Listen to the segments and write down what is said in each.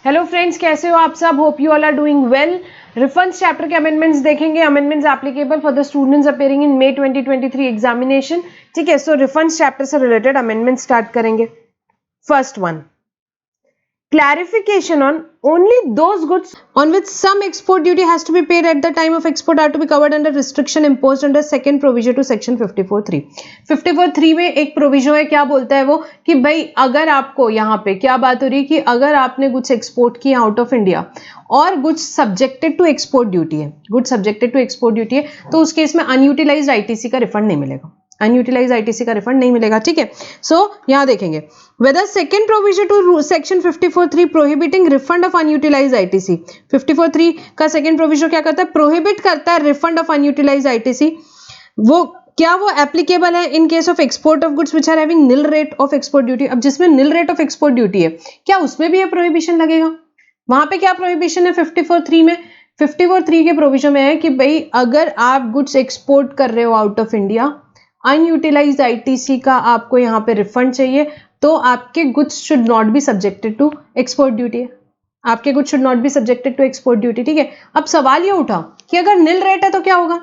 Hello friends, कैसे हो आप सब? Hope you all are doing well. Refunds chapter के अमेंडमेंट्स देखेंगे। Amendments applicable for the students appearing in May 2023 examination. ठीक है, सो रिफंड्स चैप्टर से रिलेटेड अमेंडमेंट स्टार्ट करेंगे। First one, clarification on only those goods on which some export duty has to be paid at the time of export are to be covered under restriction imposed under second provision to section 54(3). 54(3) में एक provision है, क्या बोलता है वो कि भाई अगर आपको यहाँ पे क्या बात हो रही है कि अगर आपने गुड्स एक्सपोर्ट किए आउट ऑफ इंडिया और goods subjected to export duty है, goods subjected to export duty है, तो उस केस में अनयूटिलाइज्ड आईटीसी का रिफंड नहीं मिलेगा। अनयूटिलाइज आईटीसी का रिफंड नहीं मिलेगा। ठीक है, सो यहां देखेंगे whether second provision to section 54(3) prohibiting refund of unutilized ITC। 54(3) का सेकंड प्रोविजन क्या करता है? प्रोहिबिट करता है रिफंड ऑफ अनयूटिलाइज्ड आईटीसी। वो क्या वो एप्लीकेबल है in case of export of goods which are having nil rate of export duty. अब जिसमें nil rate of export duty है, क्या उसमें भी ये प्रोहिबिशन लगेगा? वहां पे क्या प्रोहिबिशन है 54(3) में? 54(3) के प्रोविजन में है कि भाई अगर आप गुड्स एक्सपोर्ट कर रहे हो out of India, unutilized ITC का आपको यहाँ पे रिफंड चाहिए, तो आपके goods should not be subjected to export duty. आपके goods should not be subjected to export duty. ठीक है, अब सवाल ये उठा कि अगर नील रेट है तो क्या होगा?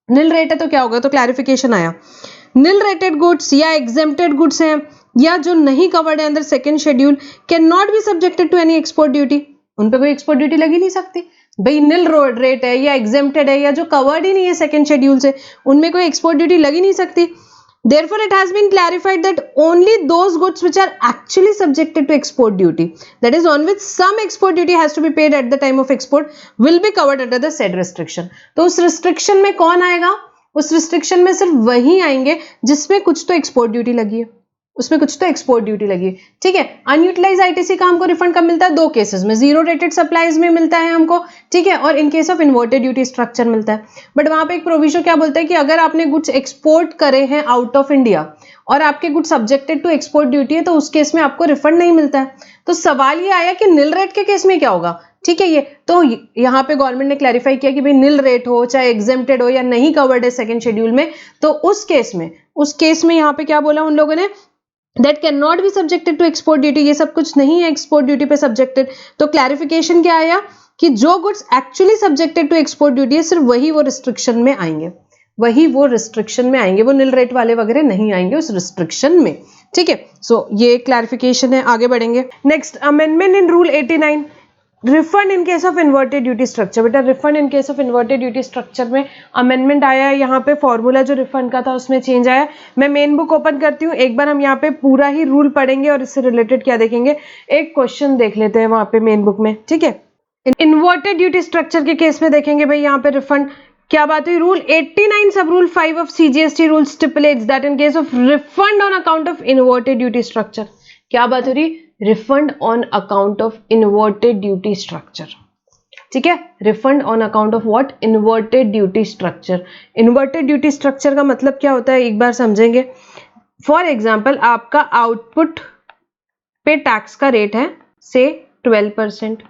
नील रेट है तो क्या होगा? तो क्लैरिफिकेशन आया, नील रेटेड गुड्स या एग्जेम्प्टेड गुड्स हैं या जो नहीं कवर्ड है अंदर second schedule can not be subjected to any export duty. उन पे कोई एक्सपोर्ट ड्यूटी लगी नहीं सकती। भाई नील रेट है या एग्जेम्प्टेड है या जो कवर्ड ही नहीं है सेकेंड शेड्यूल से, उनमें कोई एक्सपोर्ट ड्यूटी लगी नहीं सकती। Therefore, it has been clarified that only those goods which are actually subjected to export duty, that is on which some export duty has to be paid at the time of export, will be covered under the said restriction। तो उस restriction में कौन आएगा? उस restriction में सिर्फ वही आएंगे जिसमें कुछ तो एक्सपोर्ट ड्यूटी लगी है, उसमें कुछ तो एक्सपोर्ट ड्यूटी लगी है। ठीक है, अनयूटिलाइज आईटीसी का हमको रिफंड कब मिलता है? दो केसेस में, जीरो रेटेड सप्लाईज में मिलता है हमको, ठीक है, और इन case of inverted duty structure मिलता है। बट वहां पे एक प्रोविजन क्या बोलता है कि अगर आपने गुड्स एक्सपोर्ट करे हैं आउट ऑफ इंडिया और आपके goods subjected to export duty है, तो उस केस में आपको रिफंड नहीं मिलता है। तो सवाल ये आया कि नील रेट के केस में क्या होगा? ठीक है, ये तो यहाँ पे गवर्नमेंट ने क्लैरिफाई किया कि भाई नील रेट हो चाहे एग्जेम्प्टेड हो या नहीं कवर्ड है सेकंड शेड्यूल में, तो उस केस में यहाँ पे क्या बोला उन लोगों ने? That cannot be subjected to export duty। ये सब कुछ नहीं है एक्सपोर्ट ड्यूटी पे सब्जेक्टेड। तो क्लैरिफिकेशन क्या आया कि जो goods actually subjected to export duty है सिर्फ वही वो रिस्ट्रिक्शन में आएंगे, वो नील रेट वाले वगैरह नहीं आएंगे उस रिस्ट्रिक्शन में। ठीक है, सो ये क्लैरिफिकेशन है। आगे बढ़ेंगे। Next, amendment in rule 89, refund in case of inverted duty structure. बेटा refund in case of inverted duty structure में अमेंडमेंट आया है। यहाँ पे फॉर्मूला जो रिफंड का था उसमें चेंज आया। मैं मेन बुक ओपन करती हूँ, एक बार हम यहाँ पे पूरा ही रूल पढ़ेंगे और इससे रिलेटेड क्या देखेंगे, एक क्वेश्चन देख लेते हैं वहां पे मेन बुक में। ठीक है, इन्वर्टेड ड्यूटी स्ट्रक्चर के केस में देखेंगे भाई यहाँ पे रिफंड क्या बात हुई। Rule 89 sub rule 5 of CGST rule stipulates that in case of refund on account of inverted duty structure, क्या बात हो रही? Refund on account of inverted duty structure. ठीक है, refund on account of what? Inverted duty structure. Inverted duty structure का मतलब क्या होता है एक बार समझेंगे। फॉर एग्जांपल, आपका आउटपुट पे टैक्स का रेट है से 12%,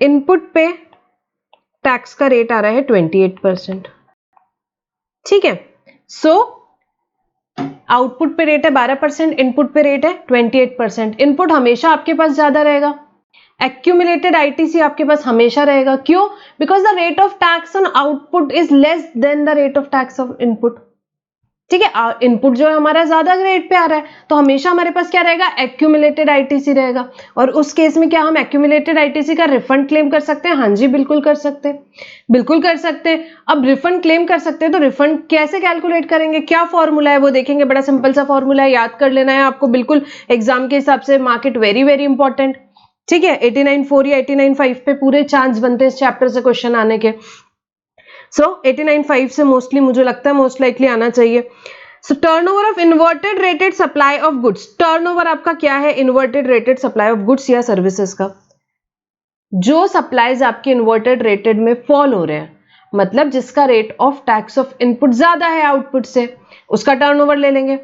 इनपुट पे टैक्स का रेट आ रहा है 28%। ठीक है, सो आउटपुट पे रेट है 12%, इनपुट पे रेट है 28%। इनपुट हमेशा आपके पास ज्यादा रहेगा, एक्यूमुलेटेड आईटीसी आपके पास हमेशा रहेगा। क्यों? Because the rate of tax on output is less than the rate of tax of input. ठीक है, इनपुट जो है हमारा ज्यादा रेट पे आ रहा है, तो हमेशा हमारे पास क्या रहेगा? एक्यूमुलेटेड आईटीसी रहेगा। और उस केस में क्या हम एक्यूमुलेटेड आईटीसी का रिफंड क्लेम कर सकते हैं? हाँ जी, बिल्कुल कर सकते हैं, बिल्कुल कर सकते हैं। अब रिफंड क्लेम कर सकते हैं तो रिफंड कैसे कैलकुलेट करेंगे, क्या फॉर्मूला है वो देखेंगे। बड़ा सिंपल सा फॉर्मूला है, याद कर लेना है आपको बिल्कुल एग्जाम के हिसाब से। Market very very important. ठीक है, 89.4 या 89.5 पे पूरे चांस बनते हैं इस चैप्टर से क्वेश्चन आने के। सो 89.5 से मोस्टली मुझे लगता है मोस्ट लाइकली आना चाहिए। So turnover of inverted rated supply of goods. Turnover आपका क्या है? Inverted rated supply of goods या सर्विसेज का। जो सप्लाईज आपके इन्वर्टेड रेटेड में फॉल हो रहे हैं, मतलब जिसका rate of tax of input ज्यादा है आउटपुट से, उसका टर्नओवर ले लेंगे।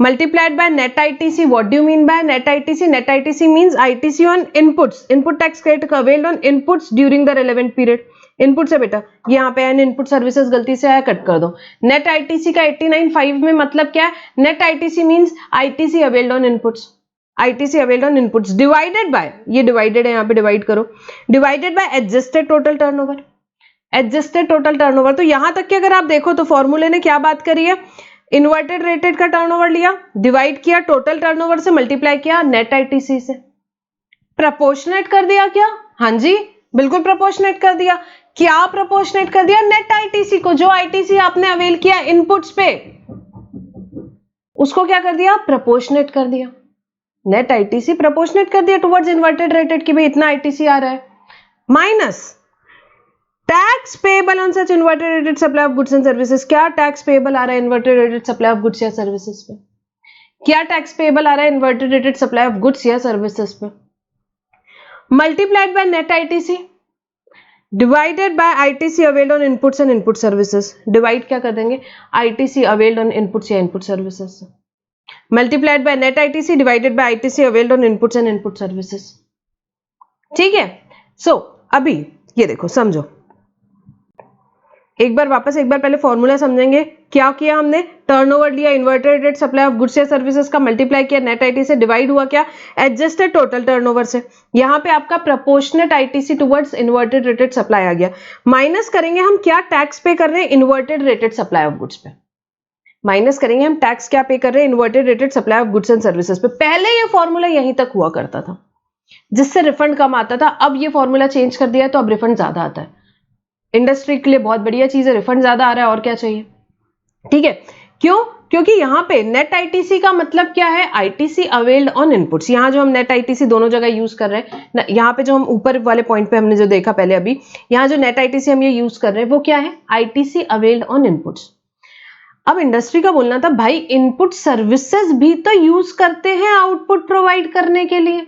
Multiplied by net ITC. What do you mean by net ITC? Net ITC means ITC on inputs. Input tax credit availed on inputs during the relevant period. Input से बेटा यहाँ पे एन इनपुट सर्विसेज गलती से आया, cut कर दो। Net ITC का 89.5 में मतलब क्या है? Net ITC means ITC availed on inputs. ITC availed on inputs divided by, ये डिवाइडेड है, यहाँ पे डिवाइड करो, divided by adjusted total turnover, adjusted total turnover. तो यहां तक कि अगर आप देखो तो फॉर्मूले ने क्या बात करी है, इन्वर्टेड रेटेड का टर्नओवर लिया, डिवाइड किया टोटल टर्नओवर से, मल्टीप्लाई किया नेट आईटीसी से, प्रोपोर्शनेट कर दिया क्या, हाँ जी बिल्कुल प्रोपोर्शनेट कर दिया। क्या प्रोपोर्शनेट कर दिया, नेट आईटीसी को, जो आईटीसी आपने अवेल किया इनपुट्स पे, उसको क्या कर दिया, प्रोपोर्शनेट कर दिया, नेट आईटीसी प्रोपोर्शनेट कर दिया टुवर्ड्स इन्वर्टेड रेटेड की भाई इतना आईटीसी आ रहा है, minus tax payable on such inverted rated supply of goods and services. क्या टैक्स पेबल आ रहा है inverted rated supply of goods या सर्विसेज पे, क्या टैक्स पेबल आ रहा है inverted rated supply of goods या सर्विसेज पे, multiplied by net ITC divided by ITC availed on inputs and input services. Divide क्या कर देंगे, आईटीसी अवेल्ड ऑन इनपुट्स या इनपुट सर्विसेज से, multiplied by net ITC divided by ITC availed on inputs and input services. ठीक है, सो अभी ये देखो समझो, एक बार वापस एक बार पहले फॉर्मूला समझेंगे। क्या किया हमने, टर्नओवर लिया, inverted rate supply of goods या सर्विसेज का, मल्टीप्लाई किया नेट आईटी से, डिवाइड हुआ क्या, एडजस्टेड टोटल टर्नओवर से। यहां पे आपका proportionate ITC towards inverted rated supply आ गया, माइनस करेंगे हम क्या टैक्स पे कर रहे हैं inverted rated supply of goods पे, माइनस करेंगे हम टैक्स क्या पे कर रहे हैं inverted rated supply of goods and services पे। पहले ये फॉर्मूला यहीं तक हुआ करता था जिससे रिफंड कम आता था, अब ये फॉर्मूला चेंज कर दिया तो अब रिफंड ज्यादा आता है। इंडस्ट्री के लिए बहुत बढ़िया चीज है, रिफंड ज्यादा आ रहा है, और क्या चाहिए। ठीक है, क्यों, क्योंकि यहां पे नेट आईटीसी का मतलब क्या है, आईटीसी अवेल्ड ऑन इनपुट्स। यहां जो हम नेट आईटीसी दोनों जगह यूज कर रहे हैं, यहां पे जो हम ऊपर वाले पॉइंट पे हमने जो देखा पहले अभी, यहां जो नेट आईटीसी हम ये यूज कर रहे हैं वो क्या है, आईटीसी अवेल्ड ऑन इनपुट्स। अब इंडस्ट्री का बोलना था भाई इनपुट सर्विसेज भी तो यूज करते हैं आउटपुट प्रोवाइड करने के लिए,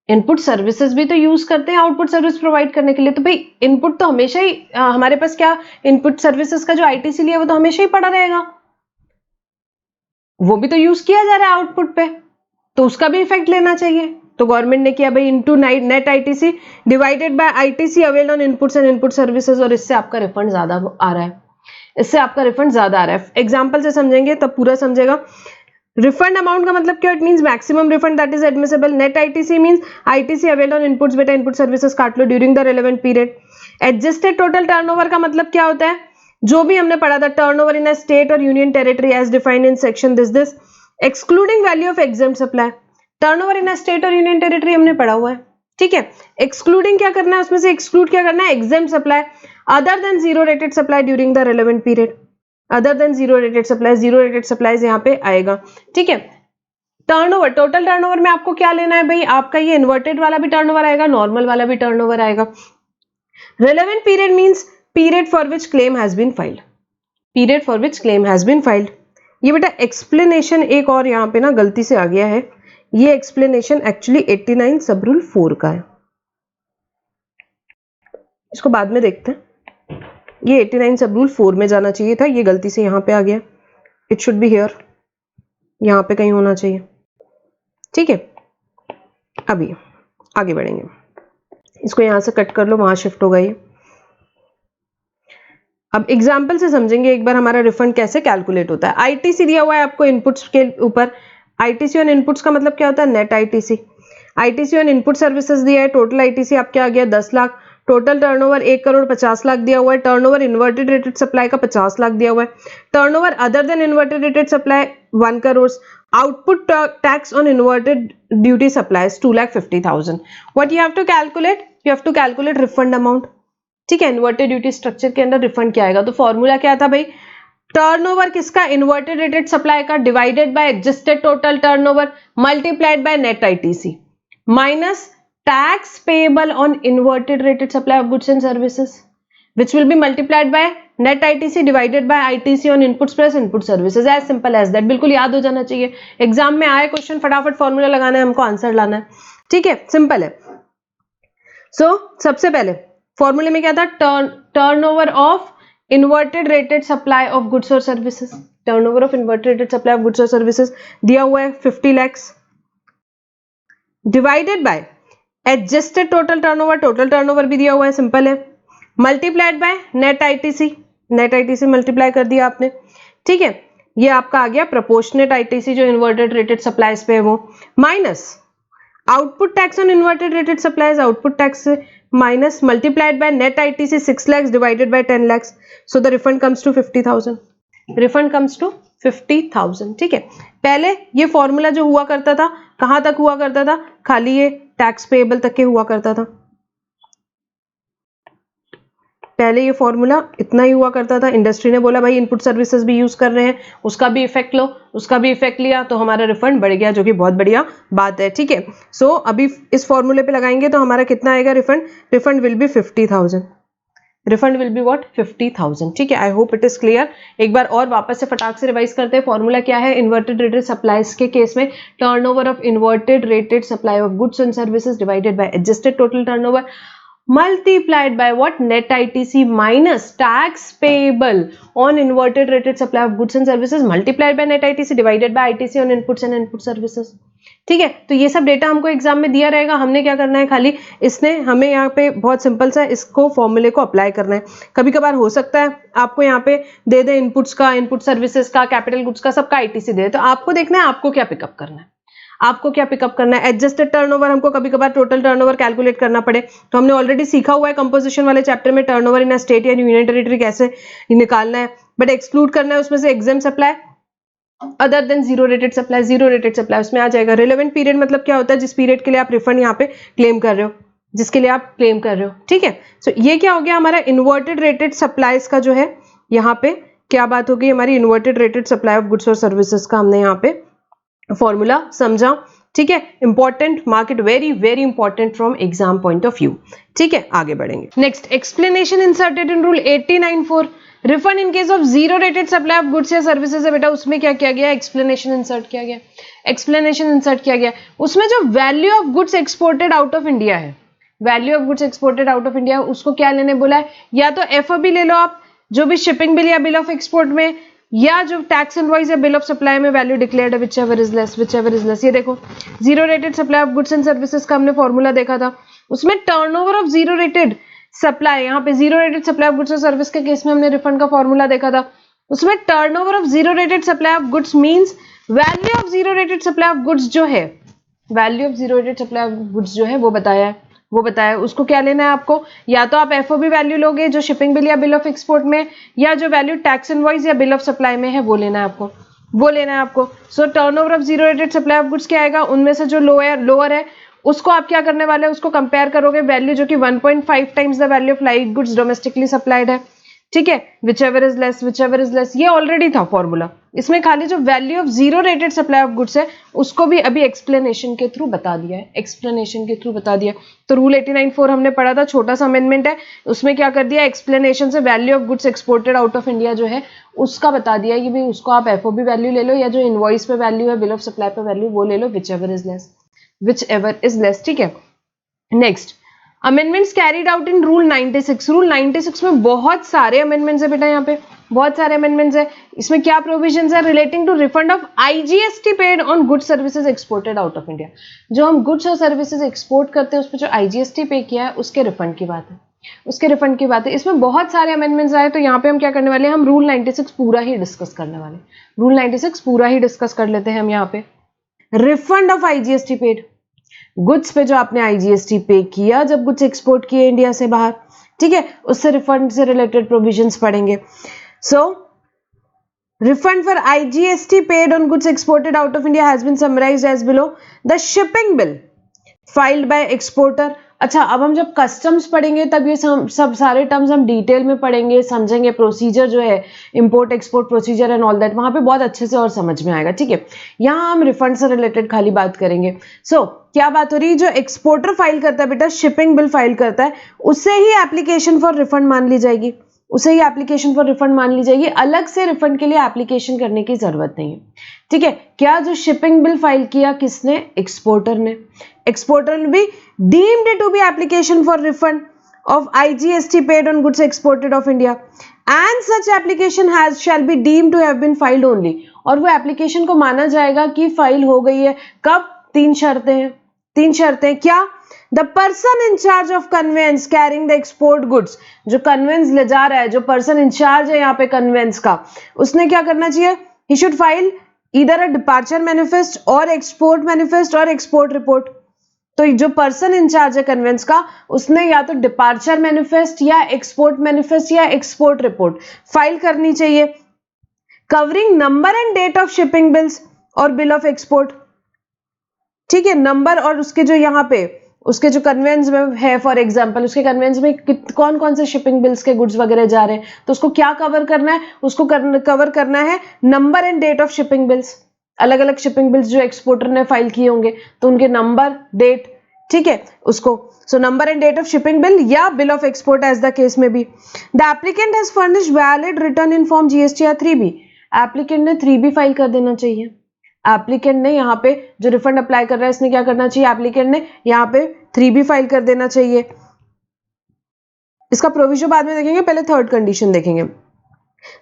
इनपुट सर्विसेज भी तो यूज करते हैं आउटपुट सर्विस प्रोवाइड करने के लिए, तो भाई इनपुट तो हमेशा ही हमारे पास क्या, इनपुट सर्विसेज का जो आईटीसी लिया वो तो हमेशा ही पड़ा रहेगा, वो भी तो यूज किया जा रहा है आउटपुट पे, तो उसका भी इफेक्ट लेना चाहिए। तो गवर्नमेंट ने किया भाई into net ITC divided by ITC availed on inputs and input services, और इससे आपका रिफंड ज्यादा आ रहा है, इससे आपका रिफंड ज्यादा आ रहा है। एग्जाम्पल से समझेंगे तब पूरा समझेगा। रिफंड अमाउंट का मतलब क्या, it means maximum refund that is admissible. Net ITC means ITC availed on inputs, बेटा इनपुट सर्विसेज काट लो during the relevant period. Adjusted total turnover का मतलब क्या होता है, जो भी हमने पढ़ा था, टर्नओवर इन अ स्टेट और union territory as defined in section this excluding value of exempt supply. Turnover in a state और यूनियन टेरिटरी हमने पढ़ा हुआ है, ठीक है। एक्सक्लूडिंग क्या करना है, उसमें से एक्सक्लूड क्या करना है, exempt supply other than zero rated supply during the relevant period, other than zero rated supply, zero rated supplies यहाँ पे आएगा, ठीक है। टर्नओवर, टोटल टर्नओवर में आपको क्या लेना है भाई, आपका ये इन्वर्टेड वाला भी टर्नओवर आएगा, नॉर्मल वाला भी टर्नओवर आएगा। Relevant period means period for which claim has been filed, period for which claim has been filed. ये बेटा एक्सप्लेनेशन एक और यहाँ पे ना गलती से आ गया है, ये एक्सप्लेनेशन एक्चुअली 89 सब रूल 4 का है, इसको बाद में देखते हैं। ये 89 सब रूल 4 में जाना चाहिए था, ये गलती से यहाँ पे आ गया, इट शुड बी हियर, यहाँ पे कहीं होना चाहिए, ठीक है। अभी आगे बढ़ेंगे, इसको यहां से कट कर लो, वहां शिफ्ट होगा ये। अब एग्जाम्पल से समझेंगे एक बार हमारा रिफंड कैसे कैलकुलेट होता है। आईटीसी दिया हुआ है आपको इनपुट्स के ऊपर, आईटीसी ऑन इनपुट्स का मतलब क्या होता है, net ITC. ITC on input services दिया है, टोटल आईटीसी आपके आ गया 10 लाख, टोटल टर्नओवर 1,50,00,000 दिया हुआ है, टर्नओवर इन्वर्टेड रेटेड सप्लाई का 50 लाख दिया हुआ है, turnover other than inverted rated supply 1 crore, output tax on inverted duty supplies 2,50,000। What you have to calculate, you have to calculate refund amount, ठीक है। इन्वर्टेड ड्यूटी स्ट्रक्चर के अंदर रिफंड क्या आएगा, तो फॉर्मूला क्या था भाई, टर्नओवर किसका, इन्वर्टेड रेटेड सप्लाई का, divided by adjusted total turnover multiplied by net ITC minus tax payable on inverted rated supply of goods and services which will be multiplied by net ITC divided by ITC on inputs plus input services, as simple as that। बिल्कुल याद हो जाना चाहिए, exam में आए question फटाफट formula लगाना है, हमको आंसर लाना है, ठीक है, सिंपल है। सबसे पहले फॉर्मूले में क्या था, turnover of inverted rated supply of goods और services, turnover of inverted rated supply of goods और सर्विसेज दिया हुआ है 50 lakh, divided by adjusted total turnover, total turnover भी दिया हुआ है, सिंपल है, multiplied by net ITC, net ITC multiply कर दिया आपने, ठीक है। ये आपका आ गया प्रोपोर्शनेट आईटीसी जो इन्वर्टेड रेटेड सप्लाईज पे है वो, minus output tax on inverted rated supplies, output tax minus multiplied by net ITC 6 lakhs divided by 10 lakhs, so the refund comes to 50,000, refund comes to 50,000। ठीक है, पहले ये formula जो हुआ करता था कहां तक हुआ करता था, खाली ये टैक्स पेएबल तक के हुआ करता था। पहले ये फॉर्मूला इतना ही हुआ करता था, इंडस्ट्री ने बोला भाई इनपुट सर्विसेज भी यूज कर रहे हैं, उसका भी इफेक्ट लो, उसका भी इफेक्ट लिया तो हमारा रिफंड बढ़ गया, जो कि बहुत बढ़िया बात है। ठीक है, सो अभी इस फॉर्मूले पे लगाएंगे तो हमारा कितना आएगा refund, refund will be 50,000, refund will be what 50,000। ठीक है, I hope it is clear. एक बार और वापस से फटाक से रिवाइज करते हैं, फॉर्मूला क्या है, इन्वर्टेड रेटेड सप्लाईज के केस में turnover of inverted rated supply of goods and services divided by adjusted total turnover multiplied by what, net ITC minus tax payable on inverted rated supply of goods and services multiplied by net ITC divided by ITC on inputs and input services। ठीक है, तो ये सब data हमको exam में दिया रहेगा, हमने क्या करना है, खाली इसने हमें यहाँ पे बहुत सिंपल सा इसको फॉर्मूले को अप्लाई करना है। कभी कभार हो सकता है आपको यहाँ पे दे दे इनपुट्स का, इनपुट सर्विसेज का, कैपिटल गुड्स का, सबका आईटीसी दे, तो आपको देखना है आपको क्या पिकअप करना है, आपको क्या पिकअप करना है। एडजस्टेड टर्नओवर हमको कभी कभार टोटल टर्नओवर कैलकुलेट करना पड़े तो हमने ऑलरेडी सीखा हुआ है कंपोजिशन वाले चैप्टर में टर्नओवर इन अ स्टेट या यूनियन टेरिटरी कैसे निकालना है, बट एक्सक्लूड करना है उसमें से exempt supply other than zero rated supply, zero rated supply उसमें आ जाएगा। रिलेवेंट पीरियड मतलब क्या होता है, जिस पीरियड के लिए आप रिफंड यहाँ पे क्लेम कर रहे हो, जिसके लिए आप क्लेम कर रहे हो। ठीक है, सो ये क्या हो गया हमारा इन्वर्टेड रेटेड सप्लाईज का जो है, यहाँ पे क्या बात होगी हमारी, inverted rated supply of goods और सर्विसेज का हमने यहाँ पे फॉर्मूला समझा। ठीक है, important, market very very important from exam point of view. ठीक है, आगे बढ़ेंगे। Next, explanation inserted in rule 89(4), refund in case of zero rated supply of goods या सर्विसेज है बेटा, उसमें क्या किया गया, एक्सप्लेनेशन इंसर्ट किया गया, एक्सप्लेनेशन इंसर्ट किया गया। उसमें जो value of goods exported out of India है, value of goods exported out of India, उसको क्या लेने बोला है, या तो एफओबी ले लो आप, जो भी शिपिंग बिल या बिल ऑफ एक्सपोर्ट में, या जो टैक्स इनवॉइस या बिल ऑफ सप्लाई में वैल्यू डिक्लेयर्ड है, whichever is less, whichever is less. ये देखो zero rated supply of goods and services का हमने फॉर्मूला देखा था, उसमें turnover of zero rated supply, यहाँ पे zero rated supply of goods और सर्विस के केस में हमने रिफंड का फॉर्मूला देखा था, उसमें turnover of zero rated supply of goods means value of zero rated supply of goods जो है, value of zero rated supply of goods जो है वो बताया है, वो बताया। उसको क्या लेना है आपको, या तो आप एफओबी वैल्यू लोगे जो शिपिंग बिल या बिल ऑफ एक्सपोर्ट में, या जो वैल्यू टैक्स इनवॉइस या बिल ऑफ सप्लाई में है वो लेना है आपको, वो लेना है आपको। So turnover of zero rated supply of goods क्या आएगा, उनमें से जो लोअर है उसको आप क्या करने वाले हैं, उसको कंपेयर करोगे वैल्यू जो कि 1.5 times the value of like goods domestically supplied है। ठीक है, whichever is less, whichever is less, ये ऑलरेडी था फॉर्मूला, इसमें खाली जो value of zero rated supply of goods है उसको भी अभी एक्सप्लेनेशन के थ्रू बता दिया है, एक्सप्लेनेशन के थ्रू बता दिया। तो रूल 89(4) हमने पढ़ा था, छोटा सा अमेंडमेंट है, उसमें क्या कर दिया, एक्सप्लेनेशन से value of goods exported out of India जो है उसका बता दिया कि भाई उसको आप एफओबी वैल्यू ले लो, या जो इनवॉइस पे वैल्यू है, बिल ऑफ सप्लाई पे वैल्यू वो ले लो, whichever is less, whichever is less. ठीक है, next, amendments carried out in rule 96। Rule 96 में बहुत सारे अमेंडमेंट्स है बेटा, यहाँ पे बहुत सारे अमेंडमेंट्स है। इसमें क्या प्रोविजंस है, relating to refund of IGST paid on goods services exported out of India. जो हम गुड्स और सर्विसेज एक्सपोर्ट करते हैं उस पर जो आईजीएसटी पे किया है उसके रिफंड की बात है, उसके रिफंड की बात है। इसमें बहुत सारे अमेंडमेंट्स आए, तो यहाँ पे हम क्या करने वाले हैं, हम रूल 96 पूरा ही डिस्कस करने वाले, रूल 96 पूरा ही डिस्कस कर लेते हैं हम यहाँ पे। Refund of IGST paid, goods पे जो आपने आईजीएसटी पे किया जब गुड्स एक्सपोर्ट किए इंडिया से बाहर, ठीक है, उससे रिफंड से रिलेटेड प्रोविजंस पढ़ेंगे। So refund for IGST paid on goods exported out of India has been summarised as below. The shipping bill filed by exporter. अच्छा, अब हम जब कस्टम्स पढ़ेंगे तब ये सब सारे टर्म्स हम डिटेल में पढ़ेंगे, समझेंगे, प्रोसीजर जो है import export procedure and all that, वहां पे बहुत अच्छे से और समझ में आएगा। ठीक है, यहाँ हम रिफंड से रिलेटेड खाली बात करेंगे। सो क्या बात हो रही है, जो एक्सपोर्टर फाइल करता है बेटा, शिपिंग बिल फाइल करता है, उससे ही एप्लीकेशन फॉर रिफंड मान ली जाएगी, उसे ही एप्लीकेशन फॉर रिफंड मान ली जाएगी, अलग से रिफंड के लिए एप्लीकेशन करने की जरूरत नहीं है। ठीक है, क्या जो शिपिंग बिल फाइल किया किसने, एक्सपोर्टर ने, एक्सपोर्टर ने भी deemed to be application for refund of IGST paid on goods exported of India and such application shall be deemed to have been filed only। और वो एप्लीकेशन को माना जाएगा कि फाइल हो गई है, कब, तीन शर्तें हैं, तीन शर्तें क्या, the person in charge of conveyance carrying the export goods, जो कन्वेंस ले जा रहा है, जो पर्सन इंचार्ज है यहाँ पे कन्वेंस का, उसने क्या करना चाहिए, he should file either a departure manifest और एक्सपोर्ट मैनिफेस्ट और एक्सपोर्ट रिपोर्ट। तो जो पर्सन इंचार्ज है कन्वेंस का, उसने या तो डिपार्चर मैनिफेस्ट या एक्सपोर्ट मैनिफेस्ट या एक्सपोर्ट रिपोर्ट फाइल करनी चाहिए, covering number and date of shipping bills और बिल ऑफ एक्सपोर्ट। ठीक है, नंबर और उसके जो यहाँ पे उसके जो कन्वेंस में है, फॉर एग्जांपल उसके कन्वेंस में कौन कौन से शिपिंग बिल्स के गुड्स वगैरह जा रहे हैं, तो उसको क्या कवर करना है, उसको कवर करना है number and date of shipping bills. अलग अलग शिपिंग बिल्स जो एक्सपोर्टर ने फाइल किए होंगे तो उनके नंबर, डेट, ठीक है, उसको so number and date of shipping bill या bill of export as the case में be. The applicant has furnished valid return in form GSTR 3B। Applicant ने 3B फाइल कर देना चाहिए। एप्लीकेंट ने यहाँ पे जो रिफंड अप्लाई कर रहा है इसने क्या करना चाहिए, एप्लीकेंट ने यहाँ पे 3B फाइल कर देना चाहिए। इसका प्रोविजन बाद में देखेंगे, पहले थर्ड कंडीशन देखेंगे।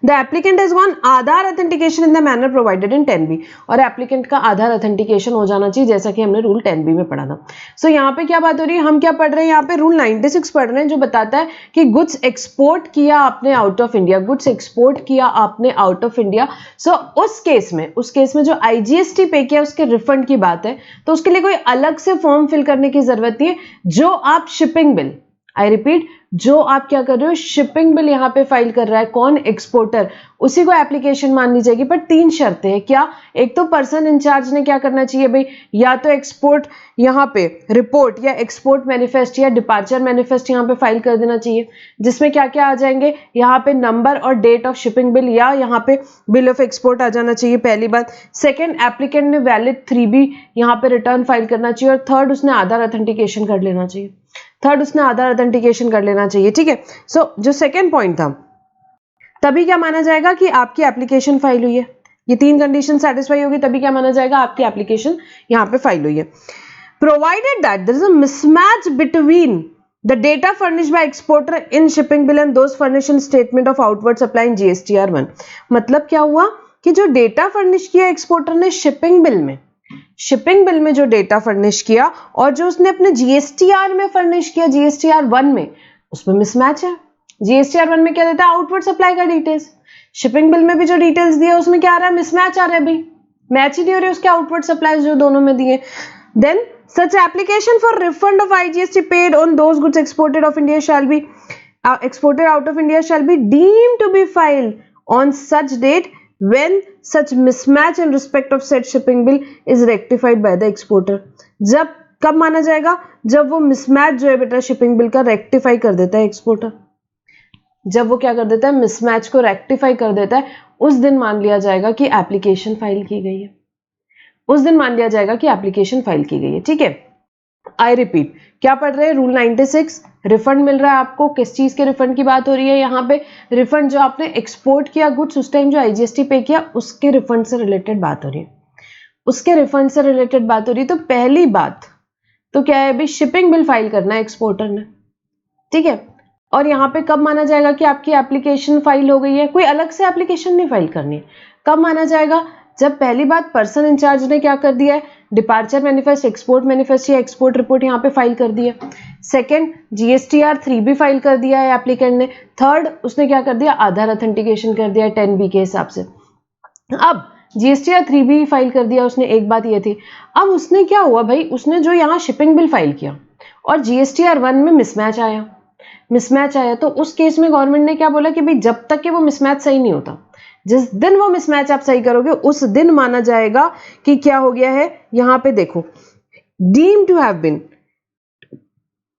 The applicant has gone Aadhaar authentication in the manner provided in 10B। और एप्लीकेंट का आधार ऑथेंटिकेशन हो जाना चाहिए जैसा कि हमने रूल 10B में पढ़ा था। सो यहाँ पे क्या बात हो रही है, हम क्या पढ़ रहे हैं, यहाँ पे रूल 96 पढ़ रहे हैं जो बताता है कि गुड्स एक्सपोर्ट किया आपने out of India, goods export किया आपने आउट ऑफ इंडिया। सो उस केस में जो IGST पे किया उसके रिफंड की बात है, तो उसके लिए कोई अलग से फॉर्म फिल करने की जरूरत नहीं है। जो आप शिपिंग बिल, आई रिपीट, जो आप क्या कर रहे हो, शिपिंग बिल यहाँ पे फाइल कर रहा है कौन, एक्सपोर्टर, उसी को एप्लीकेशन माननी जाएगी। पर 3 शर्तें हैं। क्या, एक तो पर्सन इंचार्ज ने क्या करना चाहिए भाई, या तो एक्सपोर्ट यहाँ पे रिपोर्ट या एक्सपोर्ट मैनिफेस्ट या डिपार्चर मैनिफेस्ट यहाँ पे फाइल कर देना चाहिए, जिसमें क्या क्या आ जाएंगे, यहाँ पे नंबर और डेट ऑफ शिपिंग बिल या यहाँ पे बिल ऑफ एक्सपोर्ट आ जाना चाहिए, पहली बात। सेकेंड, एप्लीकेंट ने वैलिड 3B यहाँ पे रिटर्न फाइल करना चाहिए। और थर्ड, उसने आधार ऑथेंटिकेशन कर लेना चाहिए। ठीक है। सो जो सेकेंड पॉइंट था, तभी क्या माना जाएगा कि आपकी एप्लीकेशन फाइल हुई है। ये 3 कंडीशन सेटिस्फाई होगी तभी क्या माना जाएगा, आपकी एप्लीकेशन यहाँ पे फाइल हुई है। Provided that there is a mismatch between the data furnished by exporter in shipping bill and those furnished in statement of outward supply in GSTR 1। मतलब क्या हुआ कि जो डेटा फर्निश किया एक्सपोर्टर ने शिपिंग बिल में जो डेटा फर्निश किया और जो उसने अपने GSTR में फर्निश किया, GSTR 1 में, उसमें मिसमैच है। GSTR 1 में क्या देता है, आउटवर्ड सप्लाई का डिटेल्स। शिपिंग बिल में भी जो डिटेल्स दिए उसमें क्या आ रहा है, मिसमैच आ रहा है भाई, मैच ही नहीं हो रहे उसके आउटवर्ड सप्लाई जो दोनों में दिए। Then such application for refund of IGST paid on those goods exported of India shall be exported out of India shall be deemed to be filed on such date when such mismatch in respect of said shipping bill is rectified by the exporter। जब कब माना जाएगा, जब वो mismatch जो है बेटा shipping bill का रेक्टिफाई कर देता है एक्सपोर्टर। जब वो क्या कर देता है, मिसमैच को रेक्टिफाई कर देता है, उस दिन मान लिया जाएगा कि एप्लीकेशन फाइल की गई है। ठीक है। आई रिपीट, क्या पढ़ रहे हैं, रूल 96। रिफंड मिल रहा है आपको, किस चीज के रिफंड की बात हो रही है यहाँ पे, रिफंड जो आपने एक्सपोर्ट किया गुड्स, उस टाइम जो IGST पे किया उसके रिफंड से रिलेटेड बात हो रही है। तो पहली बात तो क्या है भाई, शिपिंग बिल फाइल करना है एक्सपोर्टर ने, ठीक है। और यहाँ पे कब माना जाएगा कि आपकी एप्लीकेशन फाइल हो गई है, कोई अलग से एप्लीकेशन नहीं फाइल करनी है। कब माना जाएगा, जब पहली बात पर्सन इंचार्ज ने क्या कर दिया है, डिपार्चर मैनिफेस्ट, एक्सपोर्ट मैनिफेस्ट या एक्सपोर्ट रिपोर्ट यहाँ पे फाइल कर दी है। सेकेंड, GSTR 3B फाइल कर दिया है एप्लीकेंट ने। थर्ड, उसने क्या कर दिया, आधार ऑथेंटिकेशन कर दिया 10B के हिसाब से। अब GSTR 3B फाइल कर दिया उसने, एक बात ये थी। अब उसने क्या हुआ भाई, उसने जो यहाँ शिपिंग बिल फाइल किया और GSTR 1 में मिसमैच आया, तो उस केस में गवर्नमेंट ने क्या बोला कि भाई जब तक कि वो मिसमैच सही नहीं होता, जिस दिन वो मिसमैच आप सही करोगे उस दिन माना जाएगा कि क्या हो गया है। यहां पे देखो, deem to have been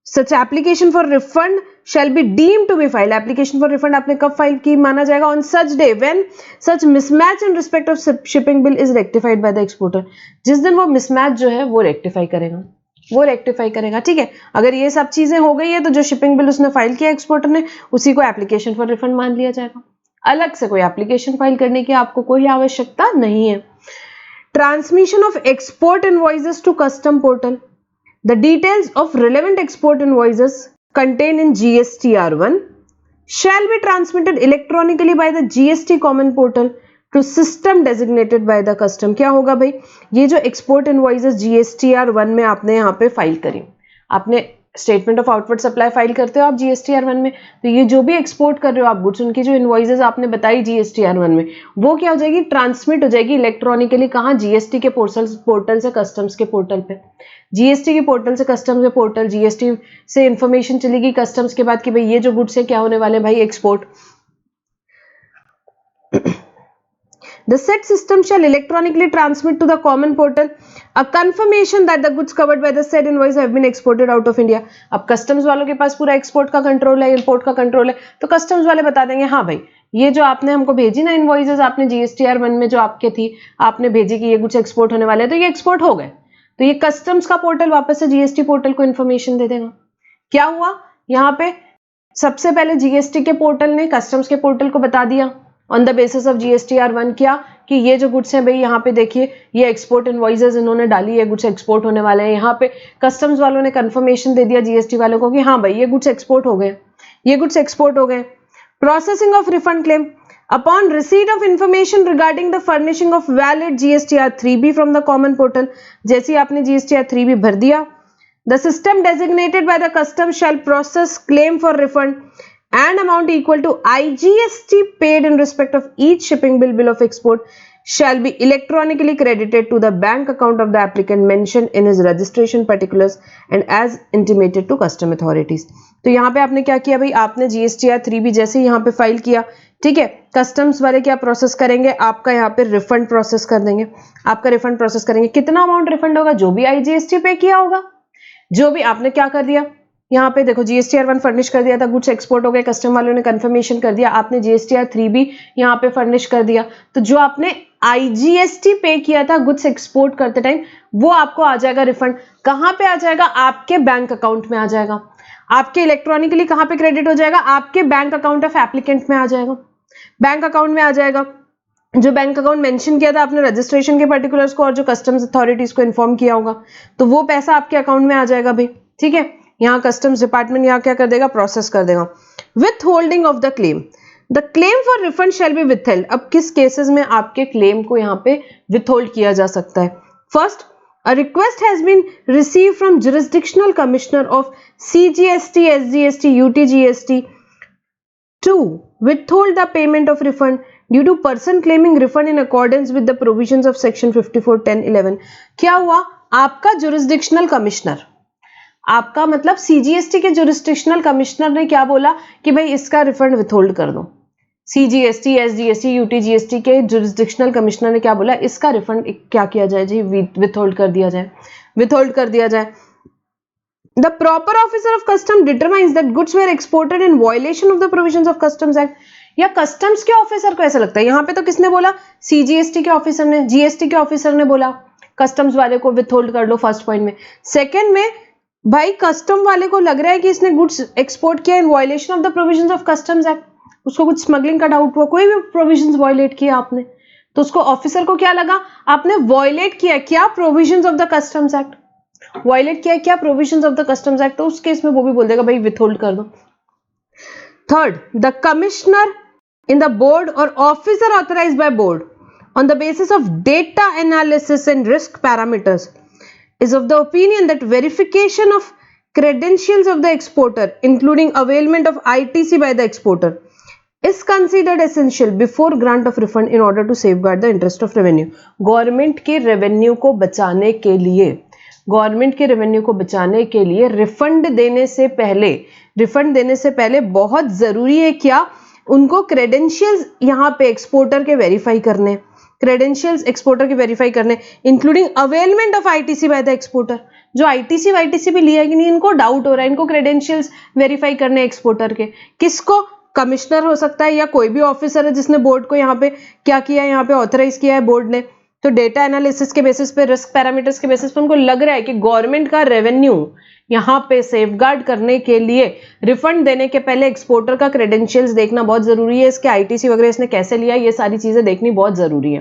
such application for refund shall be deem to be file. Application for refund आपने कब फाइल की, माना जाएगा on such day when such mismatch in respect of shipping bill is rectified by the exporter. जिस दिन वो mismatch जो है वो रेक्टिफाई करेगा, ठीक है। अगर ये सब चीजें हो गई है तो जो शिपिंग बिल उसने फाइल किया एक्सपोर्टर ने, उसी को एप्लीकेशन फॉर रिफंड मान लिया जाएगा। अलग से कोई एप्लीकेशन फाइल करने की आपको कोई आवश्यकता नहीं है। Transmission of export invoices to custom portal. The details of relevant export invoices contain in GSTR 1 shall be transmitted electronically by the GST common portal to system designated by the custom। क्या होगा भाई, ये जो export invoices GSTR 1 में आपने यहाँ पे file करी, आपने statement of outward supply file करते हो आप GSTR1 में, तो ये जो भी एक्सपोर्ट कर रहे हो आप गुड्स, उनकी जो इनवॉइसेस आपने बताई GSTR1 में, वो क्या हो जाएगी, ट्रांसमिट हो जाएगी इलेक्ट्रॉनिकली, कहाँ, जीएसटी के पोर्टल से कस्टम्स के पोर्टल पे, जीएसटी के पोर्टल से कस्टम्स के पोर्टल, जीएसटी से इंफॉर्मेशन चलेगी कस्टम्स के बाद कि भाई ये जो गुड्स है क्या होने वाले भाई export. The said system shall electronically transmit to the common portal a confirmation that the goods covered by the said invoice have been exported out of India। अब कस्टम्स वालों के पास पूरा एक्सपोर्ट का कंट्रोल है, इंपोर्ट का control है, तो customs वाले बता देंगे हाँ भाई ये जो आपने हमको भेजी ना इनवॉइसेस, आपने GSTR1 में जो आपके थी, आपने भेजी कि ये कुछ एक्सपोर्ट होने वाले हैं, तो ये एक्सपोर्ट हो गए, तो ये कस्टम्स का पोर्टल वापस से जीएसटी पोर्टल को इन्फॉर्मेशन दे देगा। क्या हुआ यहाँ पे, सबसे पहले जीएसटी के पोर्टल ने कस्टम्स के पोर्टल को बता दिया on the basis of GSTR1 क्या, कि ये जो गुड्स हैं भाई यहाँ पे देखिए ये एक्सपोर्ट इनवॉइसेस इन्होंने डाली है, गुड्स एक्सपोर्ट होने वाले हैं। यहाँ पे कस्टम्स वालों ने कंफर्मेशन दे दिया जीएसटी वालों को कि हाँ भाई ये गुड्स एक्सपोर्ट हो गए, ये गुड्स एक्सपोर्ट हो गए। Processing of refund claim upon receipt of information regarding the furnishing of valid GSTR3B from the common portal, जैसे ही आपने GSTR3B भर दिया, the system designated by the custom shell process claim for refund and amount equal to IGST paid in respect of each shipping bill of export shall be electronically credited to the bank account of the applicant mentioned in his registration particulars and as intimated to custom authorities। तो यहाँ पे आपने क्या किया भाई, आपने GSTR3B जैसे यहाँ पे फाइल किया, ठीक है, कस्टम्स वाले क्या प्रोसेस करेंगे, आपका यहाँ पे रिफंड प्रोसेस कर देंगे, आपका रिफंड प्रोसेस करेंगे। कितना अमाउंट रिफंड होगा, जो भी IGST पे किया होगा, जो भी आपने क्या कर दिया, यहाँ पे देखो GSTR1 फर्निश कर दिया था, गुड्स एक्सपोर्ट हो गए, कस्टम वालों ने कंफर्मेशन कर दिया, आपने GSTR3B यहाँ पे फर्निश कर दिया, तो जो आपने IGST पे किया था गुड्स एक्सपोर्ट करते टाइम, वो आपको आ जाएगा रिफंड। कहाँ पे आ जाएगा, आपके बैंक अकाउंट में आ जाएगा, आपके इलेक्ट्रॉनिकली कहाँ पे क्रेडिट हो जाएगा, आपके बैंक अकाउंट ऑफ एप्लीकेंट में आ जाएगा, बैंक अकाउंट में आ जाएगा। जो बैंक अकाउंट मेंशन किया था आपने रजिस्ट्रेशन के पर्टिकुलर्स को और जो कस्टम्स अथॉरिटीज को इन्फॉर्म किया होगा, तो वो पैसा आपके अकाउंट में आ जाएगा भाई, ठीक है। यहाँ कस्टम्स डिपार्टमेंट यहाँ क्या कर देगा, प्रोसेस कर देगा। With holding of the claim, the claim for refund shall B withheld. अब किस केसेस में आपके क्लेम को यहाँ पे विथहोल्ड किया जा सकता है। First, a request has been receive from jurisdictional commissioner of CGST, SGST, UTGST to withhold the payment of refund due to person claiming refund in accordance with the provisions of section 54(10)(11)। क्या हुआ, आपका jurisdictional commissioner, आपका मतलब CGST के jurisdictional commissioner ने क्या बोला कि भाई इसका रिफंड विथहोल्ड कर दो। CGST, SGST, UTGST के जुरिस्डिक्शनल कमिश्नर ने क्या बोला, इसका रिफंड क्या किया जाए जी, विथहोल्ड कर दिया जाए, विथहोल्ड कर दिया जाए। The proper officer of custom determines that goods were exported in violation of the provisions of Customs Act। या कस्टम्स के ऑफिसर को ऐसा लगता है, यहाँ पे तो किसने बोला, CGST के ऑफिसर ने, GST के ऑफिसर ने बोला कस्टम्स वाले को विथहोल्ड कर लो फर्स्ट पॉइंट में। सेकंड में भाई कस्टम वाले को लग रहा है कि इसने गुड्स एक्सपोर्ट किया इन violation of the provisions of customs act, उसको कुछ स्मगलिंग का डाउट हुआ, कोई भी प्रोविजंस वायलेट किया आपने, तो उसको ऑफिसर को क्या लगा, आपने वायलेट किया क्या, provisions of the customs act, violate किया क्या, provisions of the customs act, तो उस केस में वो भी बोल देगा भाई विथहोल्ड कर दो। Third, the commissioner in the board और officer authorised by board on the basis of data analysis and risk parameters is of the opinion that verification of credentials of the exporter, including availment of ITC by the exporter, is considered essential before grant of refund in order to safeguard the interest of revenue। Government के revenue को बचाने के लिए, government के revenue को बचाने के लिए रिफंड देने से पहले बहुत जरूरी है क्या, उनको क्रेडेंशियल्स यहाँ पे एक्सपोर्टर के वेरीफाई करने, क्रेडेंशियल्स एक्सपोर्टर के वेरीफाई करने, including availment of ITC bye the exporter. जो ITC भी लिया है कि नहीं, इनको डाउट हो रहा है, इनको क्रेडेंशियल्स वेरीफाई करने एक्सपोर्टर के। किसको, कमिश्नर हो सकता है या कोई भी ऑफिसर है जिसने बोर्ड को यहाँ पे क्या किया, यहाँ पे ऑथराइज किया है बोर्ड ने। तो डेटा एनालिसिस के बेसिस पे, रिस्क पैरामीटर्स के बेसिस पे उनको लग रहा है कि गवर्नमेंट का रेवेन्यू यहाँ पे सेफगार्ड करने के लिए रिफंड देने के पहले एक्सपोर्टर का क्रेडेंशियल्स देखना बहुत जरूरी है, इसके ITC वगैरह इसने कैसे लिया, ये सारी चीजें देखनी बहुत जरूरी है,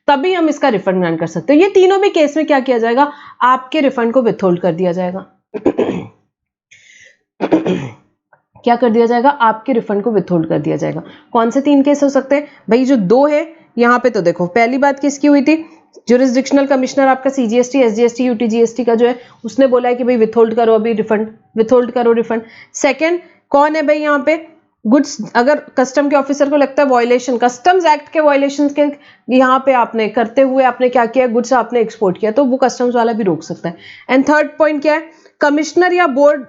तभी हम इसका रिफंड ग्रांट कर सकते हो। ये तीनों भी केस में क्या किया जाएगा, आपके रिफंड को विथहोल्ड कर दिया जाएगा। क्या कर दिया जाएगा, आपके रिफंड को विथहोल्ड कर दिया जाएगा। कौन से तीन केस हो सकते हैं भाई, जो दो है यहाँ पे, तो देखो पहली बात किसकी हुई थी, जुरिस्डिक्शनल कमिश्नर आपका सीजीएसटी, एसजीएसटी, यूटीजीएसटी का जो है उसने बोला है कि भाई विथहोल्ड करो अभी रिफंड, विथहोल्ड करो रिफंड। सेकंड कौन है भाई यहाँ पे, गुड्स, अगर कस्टम के ऑफिसर को लगता है वायलेशन, कस्टम्स एक्ट के वायलेशन के यहाँ पे आपने करते हुए आपने क्या किया, गुड्स आपने एक्सपोर्ट किया, तो वो कस्टम्स वाला भी रोक सकता है। एंड थर्ड पॉइंट क्या है, कमिश्नर या बोर्ड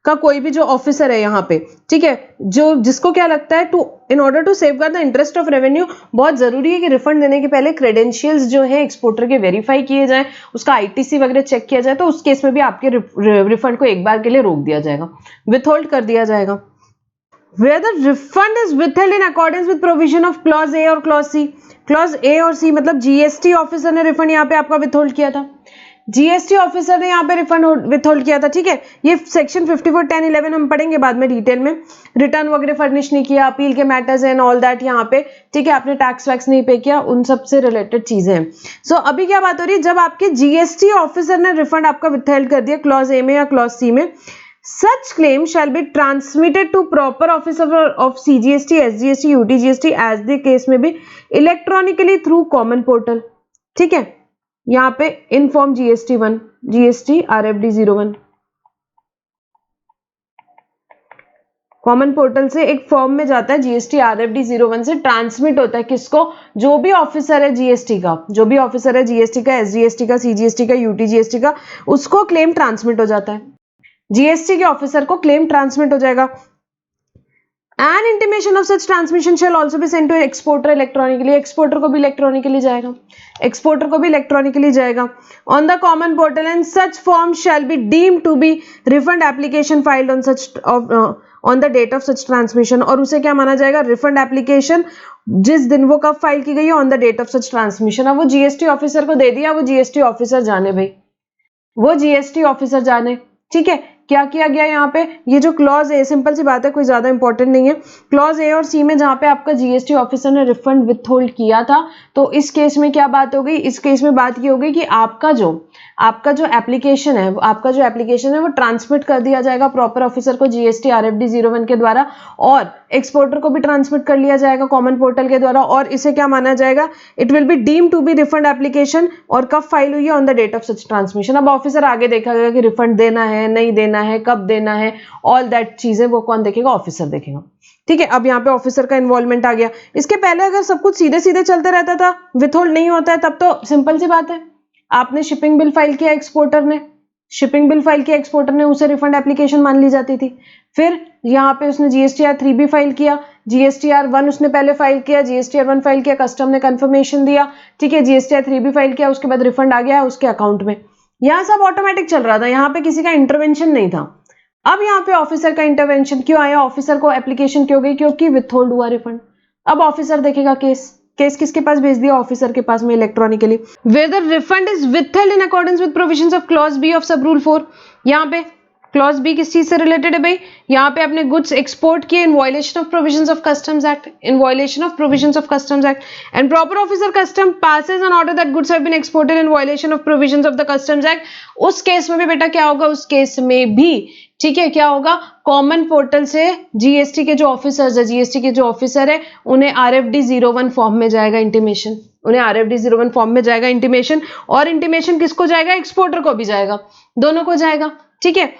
का कोई भी जो ऑफिसर है यहाँ पे, ठीक है, जो जिसको क्या लगता है to in order to safeguard the interest of revenue, बहुत जरूरी है कि रिफंड देने के पहले क्रेडेंशियल्स जो है एक्सपोर्टर के वेरीफाई किए जाए, उसका आईटीसी वगैरह चेक किया जाए, तो उस केस में भी आपके रिफंड को एक बार के लिए रोक दिया जाएगा, विथहोल्ड कर दिया जाएगा। Where the refund is withheld in accordance with provision of clause A और clause C, clause A और C मतलब जीएसटी ऑफिसर ने रिफंड यहाँ पे आपका विथहोल्ड किया था, जीएसटी ऑफिसर ने यहाँ पे रिफंड विथहोल्ड किया था, ठीक है। ये सेक्शन 54, 10, 11 हम पढ़ेंगे बाद में डिटेल में। रिटर्न वगैरह फर्निश नहीं किया, अपील के मैटर्स एंड ऑल दैट यहाँ पे, ठीक है, आपने टैक्स वैक्स नहीं पे किया, उन सब से रिलेटेड चीजें हैं। सो अभी क्या बात हो रही है, जब आपके जीएसटी ऑफिसर ने रिफंड आपका विथहेल्ड कर दिया क्लॉज ए में या क्लॉज सी में, such claim shall be transmitted to proper officer of CGST, SGST, UTGST as the case में भी electronically through common portal, ठीक है। यहाँ पे inform GST1, GST RFD 01 common portal से एक फॉर्म में जाता है, GST RFD 01 से ट्रांसमिट होता है किसको, जो भी ऑफिसर है GST का, जो भी ऑफिसर है GST का, SGST का, CGST का, UTGST का, उसको क्लेम ट्रांसमिट हो जाता है, जीएसटी के ऑफिसर को क्लेम ट्रांसमिट हो जाएगा। An intimation of such transmission shall also be send to exporter electronically, exporter को भी इलेक्ट्रॉनिकली जाएगा, एक्सपोर्टर को भी इलेक्ट्रॉनिकली जाएगा on the common portal, and such form shall be deemed to be refund application filed on such on the date of such transmission, और उसे क्या माना जाएगा, रिफंड एप्लीकेशन जिस दिन वो कब फाइल की गई है, on the date of such transmission. अब वो जीएसटी ऑफिसर को दे दिया, वो जीएसटी ऑफिसर जाने भाई, वो जीएसटी ऑफिसर जाने, ठीक है। क्या किया गया यहाँ पे, ये जो क्लॉज ए, सिंपल सी बात है, कोई ज्यादा इंपॉर्टेंट नहीं है, क्लॉज ए और सी में जहां पे आपका जीएसटी ऑफिसर ने रिफंड विथहोल्ड किया था, तो इस केस में क्या बात हो गई, इस केस में बात ये हो गई कि आपका जो एप्लीकेशन है, आपका जो एप्लीकेशन है वो ट्रांसमिट कर दिया जाएगा प्रॉपर ऑफिसर को जीएसटी RFD 01 के द्वारा, और एक्सपोर्टर को भी ट्रांसमिट कर लिया जाएगा कॉमन पोर्टल के द्वारा, और इसे क्या माना जाएगा, it will be deem to be refund application, और कब फाइल हुई है, on the date of such transmission. अब ऑफिसर आगे देखेगा कि रिफंड देना है नहीं देना है, कब देना है, ऑल दैट चीजें वो कौन देखेगा, ऑफिसर देखेगा, ठीक है। अब यहाँ पे ऑफिसर का इन्वॉल्वमेंट आ गया। इसके पहले अगर सब कुछ सीधे सीधे चलते रहता था, विथहोल्ड नहीं होता है, तब तो सिंपल सी बात है, आपने शिपिंग बिल फाइल किया, एक्सपोर्टर ने शिपिंग बिल फाइल किया, एक्सपोर्टर ने, उसे रिफंड एप्लीकेशन मान ली जाती थी। फिर यहाँ पे उसने GSTR 3 भी फाइल किया, GSTR 1 उसने पहले फाइल किया, GSTR 1 फाइल किया, कस्टम ने कंफर्मेशन दिया, ठीक है, GSTR 3 भी फाइल किया, उसके बाद रिफंड आ गया उसके अकाउंट में। यहाँ सब ऑटोमेटिक चल रहा था, यहाँ पे किसी का इंटरवेंशन नहीं था। अब यहाँ पे ऑफिसर का इंटरवेंशन क्यों आया, ऑफिसर को एप्लीकेशन क्यों गई, क्योंकि विथहोल्ड हुआ रिफंड। अब ऑफिसर देखेगा केस किसके पास भेज दिया, ऑफिसर के पास में electronically. Where the refund is withheld in accordance with provisions of clause b of sub rule 4, यहाँ पे क्लॉज बी किस चीज से रिलेटेड है भाई, यहाँ पे अपने गुड्स एक्सपोर्ट किए in violation of provisions of customs act, in violation of provisions of customs act, and proper officer custom passes an order that goods have been exported in violation of provisions of the customs act, उस case में भी बेटा क्या होगा, उस case में भी, ठीक है, क्या होगा, कॉमन पोर्टल से जीएसटी के जो ऑफिसर्स है, जीएसटी के जो ऑफिसर है, उन्हें RFD 01 फॉर्म में जाएगा इंटीमेशन, उन्हें RFD 01 फॉर्म में जाएगा इंटीमेशन, और इंटीमेशन किसको जाएगा, एक्सपोर्टर को भी जाएगा, दोनों को जाएगा, ठीक है।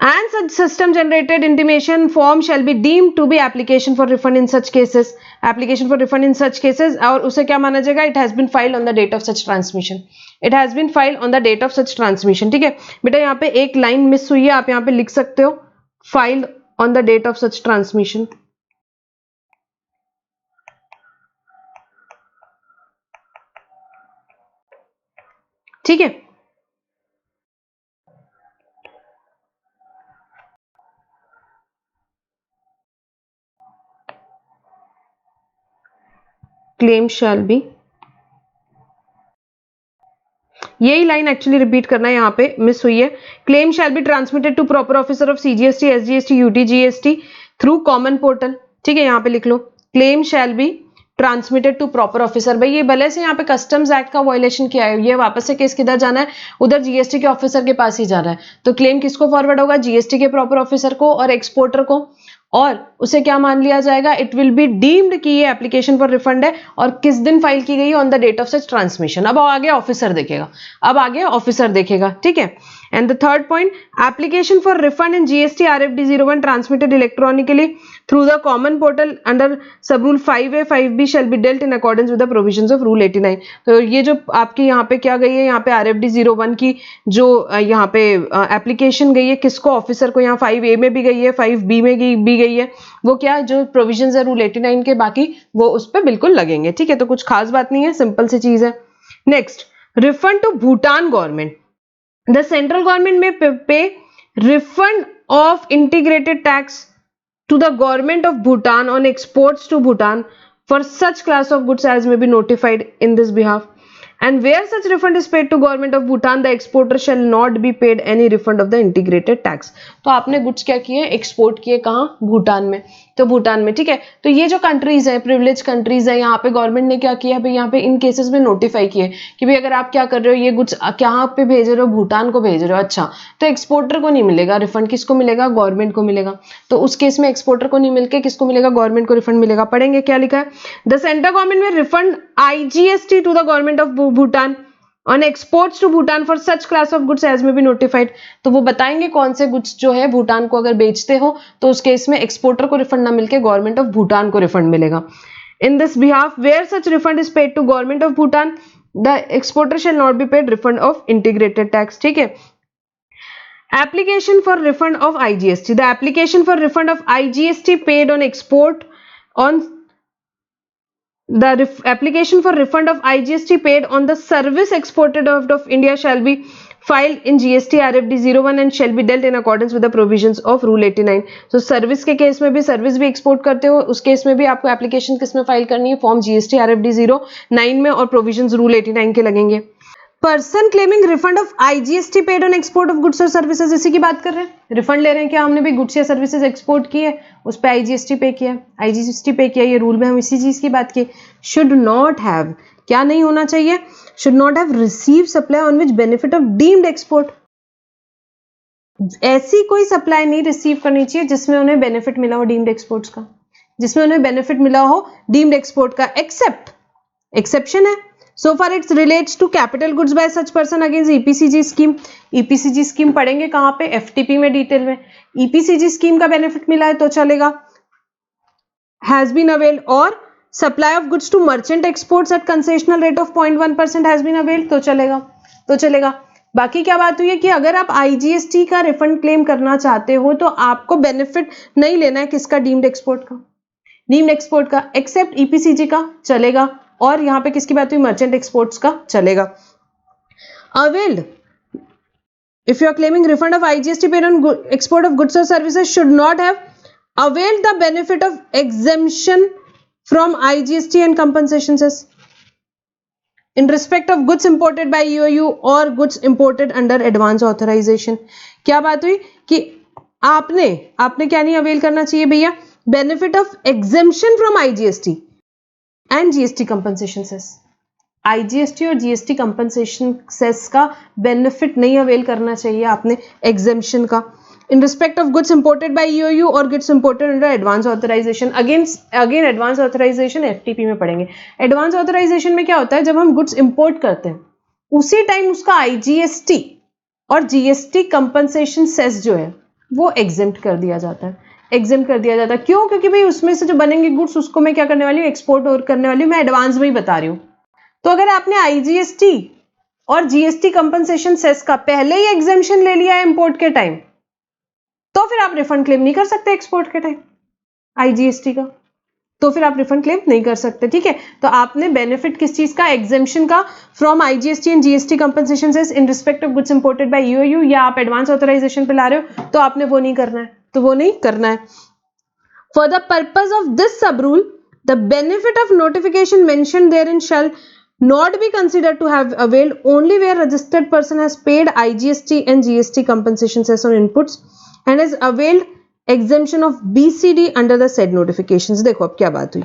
And such system generated intimation form shall be deemed to be application for refund in such cases, application for refund in such cases, और उसे क्या माना जाएगा, it has been filed on the date of such transmission, it has been filed on the date of such transmission, ठीक है। बेटा यहाँ पे एक लाइन मिस हुई है, आप यहाँ पे लिख सकते हो filed on the date of such transmission, ठीक है। क्लेम शैल बी, यही लाइन एक्चुअली रिपीट करना है, यहाँ पे मिस हुई है। Claim shall be transmitted to proper officer of CGST, SGST, UTGST through common portal, ठीक है, यहाँ पे लिख लो claim shall be transmitted to proper officer. भाई ये भले से यहाँ पे कस्टम्स एक्ट का वायलेशन किया है, ये वापस से केस किधर जाना है, उधर जीएसटी के ऑफिसर के पास ही जाना है, तो क्लेम किसको फॉरवर्ड होगा, जीएसटी के प्रॉपर ऑफिसर को और एक्सपोर्टर को, और उसे क्या मान लिया जाएगा, इट विल बी डीम्ड कि ये एप्लीकेशन फॉर रिफंड है और किस दिन फाइल की गई है, on the date of such transmission. अब आगे ऑफिसर देखेगा, अब आगे ऑफिसर देखेगा, ठीक है। And the third point, application for refund in GST RFD 01 transmitted electronically through the common portal under sub rule 5A 5B shall be dealt in accordance with the provisions of rule 89। तो ये जो आपकी यहाँ पे क्या गई है, यहाँ पे RFD 01 की जो यहाँ पे एप्लीकेशन गई है किसको, ऑफिसर को, यहाँ 5A में भी गई है, 5B में भी गई है, वो क्या जो प्रोविजंस है रूल 89 के बाकी वो उस पर बिल्कुल लगेंगे, ठीक है। तो कुछ खास बात नहीं है, सिंपल सी चीज है। Next, refund to Bhutan government, the central government may pay refund of integrated tax to the government of Bhutan on exports to Bhutan for such class of goods as may be notified in this behalf, and where such refund is paid to government of Bhutan, the exporter shall not be paid any refund of the integrated tax। तो आपने goods क्या किए, export किए, कहाँ, भूटान में, तो भूटान में, ठीक है। तो ये जो कंट्रीज है, प्रिविलेज कंट्रीज है, यहाँ पे गवर्नमेंट ने क्या किया भाई, यहाँ पे इन केसेस में नोटिफाई किए कि भाई अगर आप क्या कर रहे हो, ये गुड्स कहाँ पे भेज रहे हो, भूटान को भेज रहे हो, अच्छा, तो एक्सपोर्टर को नहीं मिलेगा रिफंड, किसको मिलेगा, गवर्नमेंट को मिलेगा। तो उस केस में एक्सपोर्टर को नहीं मिलकर किसको मिलेगा, गवर्नमेंट को रिफंड मिलेगा। पढ़ेंगे क्या लिखा है, the central government may refund IGST to the government of Bhutan on exports to Bhutan for such class of goods as may be notified. तो वो बताएंगे कौन से गुड्स जो है भूटान को अगर बेचते हो तो उस केस में एक्सपोर्टर को रिफंड ना मिलके गवर्नमेंट ऑफ भूटान को रिफंड मिलेगा। In this behalf where such refund is paid to government of Bhutan, the exporter shall not be paid refund of integrated tax, ठीक है। Application for refund of IGST, the application for refund of IGST paid on export on the application for refund of IGST paid on the service exported out of India shall be filed in GST RFD 01 and shall be dealt in accordance with the provisions of Rule 89। so service के case में भी, service भी export करते हो उस case में भी आपको एप्लीकेशन किस में फाइल करनी है, फॉर्म GST RFD 09 में, और प्रोविजंस रूल 89 के लगेंगे। Person claiming refund of IGST paid on export of goods और सर्विसेज, इसी की बात कर रहे हैं, रिफंड ले रहे हैं क्या, हमने भी गुड्स या सर्विसेज एक्सपोर्ट की है, उस पर IGST पे किया, IGST पे किया, ये रूल में हम इसी चीज की बात की। शुड नॉट हैव, क्या नहीं होना चाहिए, should not have receive supply on which benefit of deemed export, ऐसी कोई सप्लाई नहीं रिसीव करनी चाहिए जिसमें उन्हें बेनिफिट मिला हो डीम्ड एक्सपोर्ट्स का, जिसमें उन्हें बेनिफिट मिला हो डीम्ड एक्सपोर्ट का, एक्सेप्ट, एक्सेप्शन है, so far it relates to capital goods by such person against EPCG scheme। EPCG scheme पढ़ेंगे कहाँ पे, FTP में डिटेल में। EPCG scheme का बेनिफिट मिला है तो चलेगा, has been availed, और supply of goods to merchant exports at concessional rate of 0.1% has been availed तो चलेगा, तो चलेगा। बाकी क्या बात हुई है कि अगर आप IGST का रिफंड क्लेम करना चाहते हो तो आपको बेनिफिट नहीं लेना है किसका, डीम्ड एक्सपोर्ट का, डीम्ड एक्सपोर्ट का, एक्सेप्ट EPCG का चलेगा, और यहां पे किसकी बात हुई, मर्चेंट एक्सपोर्ट्स का चलेगा। Availed, if you are claiming refund of IGST paid on export of goods और services should not have availed the benefit of exemption from IGST and compensation cess in respect of goods imported by EOU और goods imported under advance authorisation. क्या बात हुई कि आपने क्या नहीं avail करना चाहिए भैया, benefit of exemption from IGST and GST compensation cess, IGST और GST कंपनसेशन सेस का बेनिफिट नहीं अवेल करना चाहिए आपने एग्जेम्पशन का, in respect of goods imported by EOU और goods imported under advance authorisation. Again advance authorisation FTP में पढ़ेंगे। एडवांस ऑथराइजेशन में क्या होता है, जब हम गुड्स इंपोर्ट करते हैं उसी टाइम उसका IGST और GST कंपनसेशन सेस जो है वो एग्जेम्प्ट कर दिया जाता है, एग्जेम्प्ट कर दिया जाता है। क्यों, क्योंकि भाई उसमें से जो बनेंगे गुड्स उसको मैं क्या करने वाली हूँ, एक्सपोर्ट और करने वाली हूँ, मैं एडवांस में ही बता रही हूँ। तो अगर आपने IGST और GST कंपनसेशन सेस का पहले ही एग्जेम्पशन ले लिया है इंपोर्ट के टाइम, तो फिर आप रिफंड क्लेम नहीं कर सकते एक्सपोर्ट के टाइम IGST का, तो फिर आप रिफंड क्लेम नहीं कर सकते, ठीक है। तो आपने बेनिफिट किस चीज का, एग्जेम्पशन का from IGST and GST compensation cess in respect of goods imported by EOU, या आप एडवांस ऑथराइजेशन पे ला रहे हो तो आपने वो नहीं करना है, तो वो नहीं करना है। For the purpose of this sub rule the benefit of notification mentioned therein shall not be considered to have availed only where registered person has paid IGST and GST compensation cess on inputs and has availed exemption of BCD under the said notifications। देखो अब क्या बात हुई,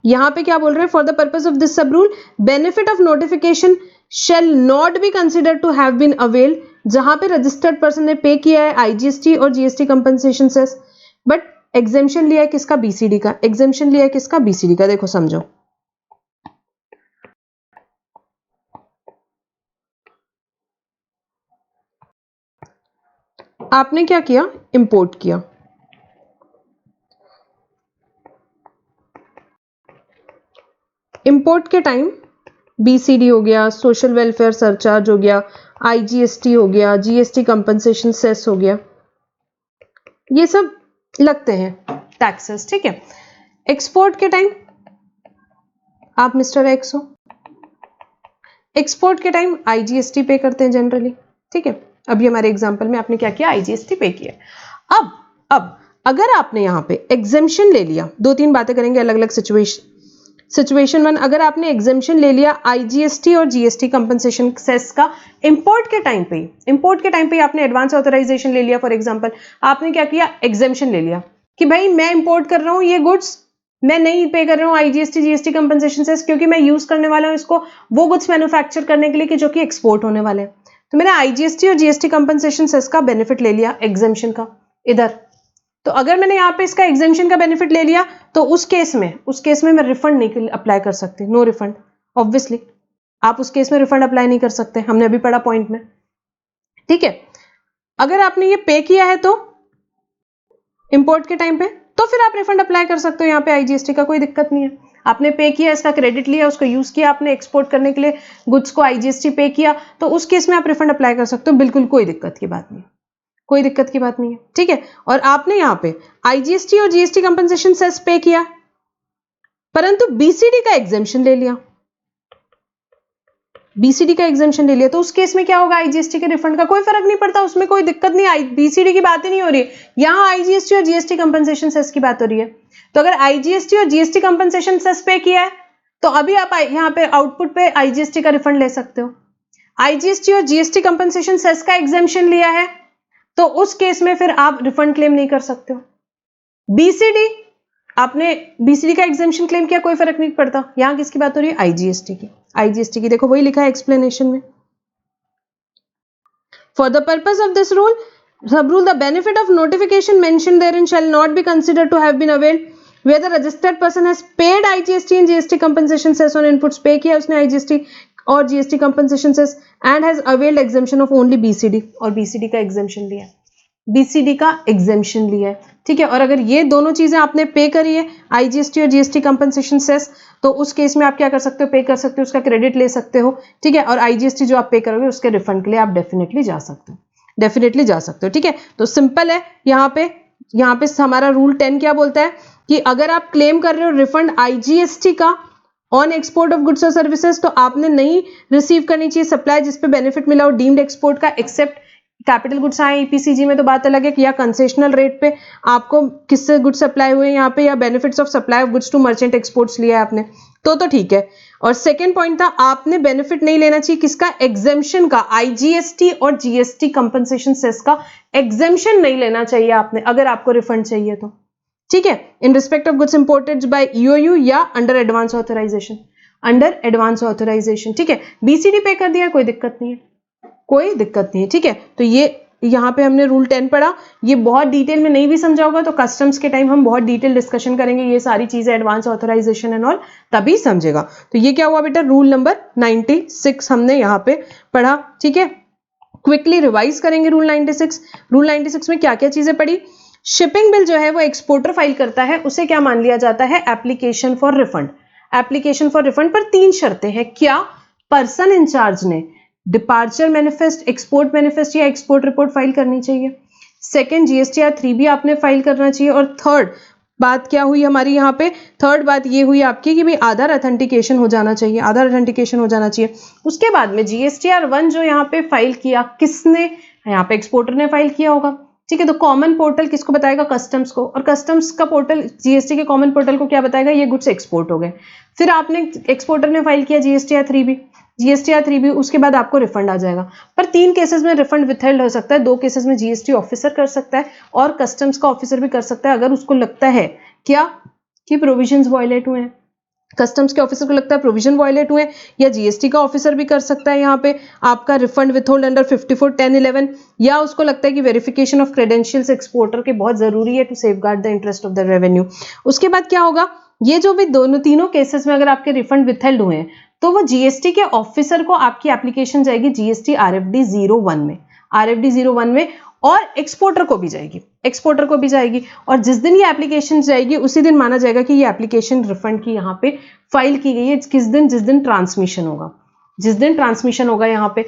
यहां पे क्या बोल रहे हैं, for the purpose of this sub rule benefit of notification shall not be considered to have been availed, जहां पे रजिस्टर्ड पर्सन ने पे किया है IGST और GST compensation cess but exemption लिया है किसका, बीसीडी का, एग्जेम्पशन लिया है किसका, बीसीडी का। देखो समझो, आपने क्या किया, इंपोर्ट किया, इंपोर्ट के टाइम बीसीडी हो गया, सोशल वेलफेयर सरचार्ज हो गया, आईजीएसटी हो गया, जीएसटी कंपनसेशन सेस हो गया, ये सब लगते हैं टैक्सेस, ठीक है। एक्सपोर्ट के टाइम आप मिस्टर एक्स हो, एक्सपोर्ट के टाइम आईजीएसटी पे करते हैं जनरली, ठीक है। अभी हमारे एग्जांपल में आपने क्या किया, आईजीएसटी पे किया। अब अगर आपने यहाँ पे एग्जेम्पशन ले लिया, दो तीन बातें करेंगे अलग अलग सिचुएशन वन, अगर आपने एग्जेम्पशन ले लिया आईजीएसटी और जीएसटी कंपनसेशन सेस का इंपोर्ट के टाइम पे आपने एडवांस ऑथराइजेशन ले लिया, फॉर एग्जांपल आपने क्या किया, एग्जेम्पशन ले लिया कि भाई मैं इंपोर्ट कर रहा हूँ ये गुड्स, मैं नहीं पे कर रहा हूँ आईजीएसटी जीएसटी कंपनसेशन सेस, क्योंकि मैं यूज करने वाला हूँ इसको वो गुड्स मैन्युफैक्चर करने के लिए कि जो कि एक्सपोर्ट होने वाले हैं। तो मैंने आईजीएसटी और जीएसटी कंपनसेशन सेस का बेनिफिट ले लिया एग्जेम्पशन का इधर। तो अगर मैंने यहाँ पे इसका एग्जेम्पशन का बेनिफिट ले लिया तो उस केस में मैं रिफंड नहीं अप्लाई कर सकती, नो रिफंड, ऑब्वियसली आप उस केस में रिफंड अप्लाई नहीं कर सकते, हमने अभी पढ़ा पॉइंट में, ठीक है। अगर आपने ये पे किया है तो इंपोर्ट के टाइम पे, तो फिर आप रिफंड अप्लाई कर सकते हो यहाँ पे आईजीएसटी का, कोई दिक्कत नहीं है। आपने पे किया, इसका क्रेडिट लिया, उसको यूज किया आपने एक्सपोर्ट करने के लिए गुड्स को, आईजीएसटी पे किया, तो उस केस में आप रिफंड अप्लाई कर सकते हो, बिल्कुल कोई दिक्कत की बात नहीं, कोई दिक्कत की बात नहीं है, ठीक है। और आपने यहाँ पे आईजीएसटी और जीएसटी कंपनसेशन सेस पे किया, परंतु बीसीडी का एग्जेम्पशन ले लिया, बीसीडी का एग्जेम्पशन ले लिया, तो उस केस में क्या होगा, आईजीएसटी के रिफंड का कोई फर्क नहीं पड़ता, उसमें कोई दिक्कत नहीं, बीसीडी की बात ही नहीं हो रही है, यहां आईजीएसटी और जीएसटी कंपनसेशन सेस की बात हो रही है। तो अगर आईजीएसटी और जीएसटी कंपनसेशन सेस पे किया है तो अभी आप यहाँ पे आउटपुट पे आईजीएसटी का रिफंड ले सकते हो। आईजीएसटी और जीएसटी कंपनसेशन सेस का एग्जेम्पशन लिया है तो उस केस में फिर आप रिफंड क्लेम नहीं कर सकते हो। बीसीडी, आपने बीसीडी का एग्जेम्पशन क्लेम किया, कोई फर्क नहीं पड़ता, यहां किसकी बात हो रही है, आईजीएसटी की, आईजीएसटी की। देखो वही लिखा है एक्सप्लेनेशन में, for the purpose of this rule, sub rule, the benefit of notification mentioned therein shall not be considered to have been availed where the registered person has paid IGST and GST compensation cess on inputs, पे किया उसने IGST और GST compensation cess and has availed exemption of only BCD, और BCD का exemption लिया है, BCD का exemption लिया है, ठीक है। और अगर ये दोनों चीजें आपने पे करी है, IGST और GST compensation cess, तो उस केस में आप क्या कर सकते हो, पे कर सकते हो, उसका क्रेडिट ले सकते हो, ठीक है। और IGST जो आप पे करोगे उसके रिफंड के लिए आप डेफिनेटली जा सकते हो, डेफिनेटली जा सकते हो, ठीक है। तो सिंपल है, यहाँ पे हमारा रूल 10 क्या बोलता है कि अगर आप क्लेम कर रहे हो रिफंड आईजीएसटी का ऑन एक्सपोर्ट ऑफ गुड्स और सर्विसेज, तो आपने नहीं रिसीव करनी चाहिए सप्लाई जिस पे बेनिफिट मिला हो डीम्ड एक्सपोर्ट का, एक्सेप्ट कैपिटल गुड्स आए ईपीसीजी में तो बात अलग है कि या कंसेशनल रेट पे आपको किससे गुड्स सप्लाई हुए यहाँ पे, या benefits of supply of goods to merchant exports लिया है आपने, तो ठीक है। और सेकेंड पॉइंट था, आपने बेनिफिट नहीं लेना चाहिए किसका, एग्जेम्पशन का, आईजीएसटी और जीएसटी कंपनसेशन सेस का एग्जेम्पशन नहीं लेना चाहिए आपने, अगर आपको रिफंड चाहिए तो, ठीक है। In respect of goods imported by EOU या under advance authorisation, under advance authorisation, ठीक है। बीसीडी पे कर दिया, कोई दिक्कत नहीं है, कोई दिक्कत नहीं है, ठीक है। तो ये यहाँ पे हमने रूल 10 पढ़ा, ये बहुत डिटेल में नहीं भी समझा होगा तो कस्टम्स के टाइम हम बहुत डिटेल डिस्कशन करेंगे, ये सारी चीजें एडवांस ऑथराइजेशन एंड ऑल, तभी समझेगा। तो ये क्या हुआ बेटा, रूल नंबर 96 हमने यहाँ पे पढ़ा, ठीक है। क्विकली रिवाइज करेंगे रूल 96। रूल 96 में क्या क्या चीजें पढ़ी, शिपिंग बिल जो है वो एक्सपोर्टर फाइल करता है, उसे क्या मान लिया जाता है, application for refund. Application for refund पर 3 शर्तें हैं, क्या, पर्सन इंचार्ज ने डिपार्चर मैनिफेस्ट, एक्सपोर्ट मैनिफेस्ट या एक्सपोर्ट रिपोर्ट फाइल करनी चाहिए, सेकंड जीएसटीआर 3 भी आपने फाइल करना चाहिए, और थर्ड बात क्या हुई हमारी यहाँ पे, थर्ड बात ये हुई आपकी कि भाई आधार अथेंटिकेशन हो जाना चाहिए, आधार अथेंटिकेशन हो जाना चाहिए। उसके बाद में जीएसटीआर 1 जो यहाँ पे फाइल किया किसने, यहाँ पे एक्सपोर्टर ने फाइल किया होगा, ठीक है। तो कॉमन पोर्टल किसको बताएगा, कस्टम्स को, और कस्टम्स का पोर्टल जीएसटी के कॉमन पोर्टल को क्या बताएगा, ये गुड्स एक्सपोर्ट हो गए। फिर आपने एक्सपोर्टर ने फाइल किया जीएसटीआर 3 भी, जीएसटीआर 3 भी, उसके बाद आपको रिफंड आ जाएगा। पर 3 केसेस में रिफंड विथहेल्ड हो सकता है, 2 केसेस में जीएसटी ऑफिसर कर सकता है और कस्टम्स का ऑफिसर भी कर सकता है, अगर उसको लगता है क्या कि प्रोविजंस वायलेट हुए हैं, कस्टम्स के ऑफिसर को लगता है प्रोविजन वायलेट हुए, या जीएसटी का ऑफिसर भी कर सकता है यहाँ पे आपका रिफंड विथहोल्ड अंडर 54(10)(11), या उसको लगता है कि वेरिफिकेशन ऑफ क्रेडेंशियल्स एक्सपोर्टर के बहुत जरूरी है to safeguard the interest of the revenue. उसके बाद क्या होगा, ये जो भी दोनों तीनों केसेस में अगर आपके रिफंड विथहेल्ड हुए हैं तो वो जीएसटी के ऑफिसर को आपकी एप्लीकेशन जाएगी जीएसटी RFD 01 में, RFD 01 में, और एक्सपोर्टर को भी जाएगी, एक्सपोर्टर को भी जाएगी। और जिस दिन ये एप्लीकेशन जाएगी उसी दिन माना जाएगा कि ये एप्लीकेशन रिफंड की यहाँ पे फाइल की गई है। किस दिन? जिस दिन ट्रांसमिशन होगा, जिस दिन ट्रांसमिशन होगा यहाँ पे।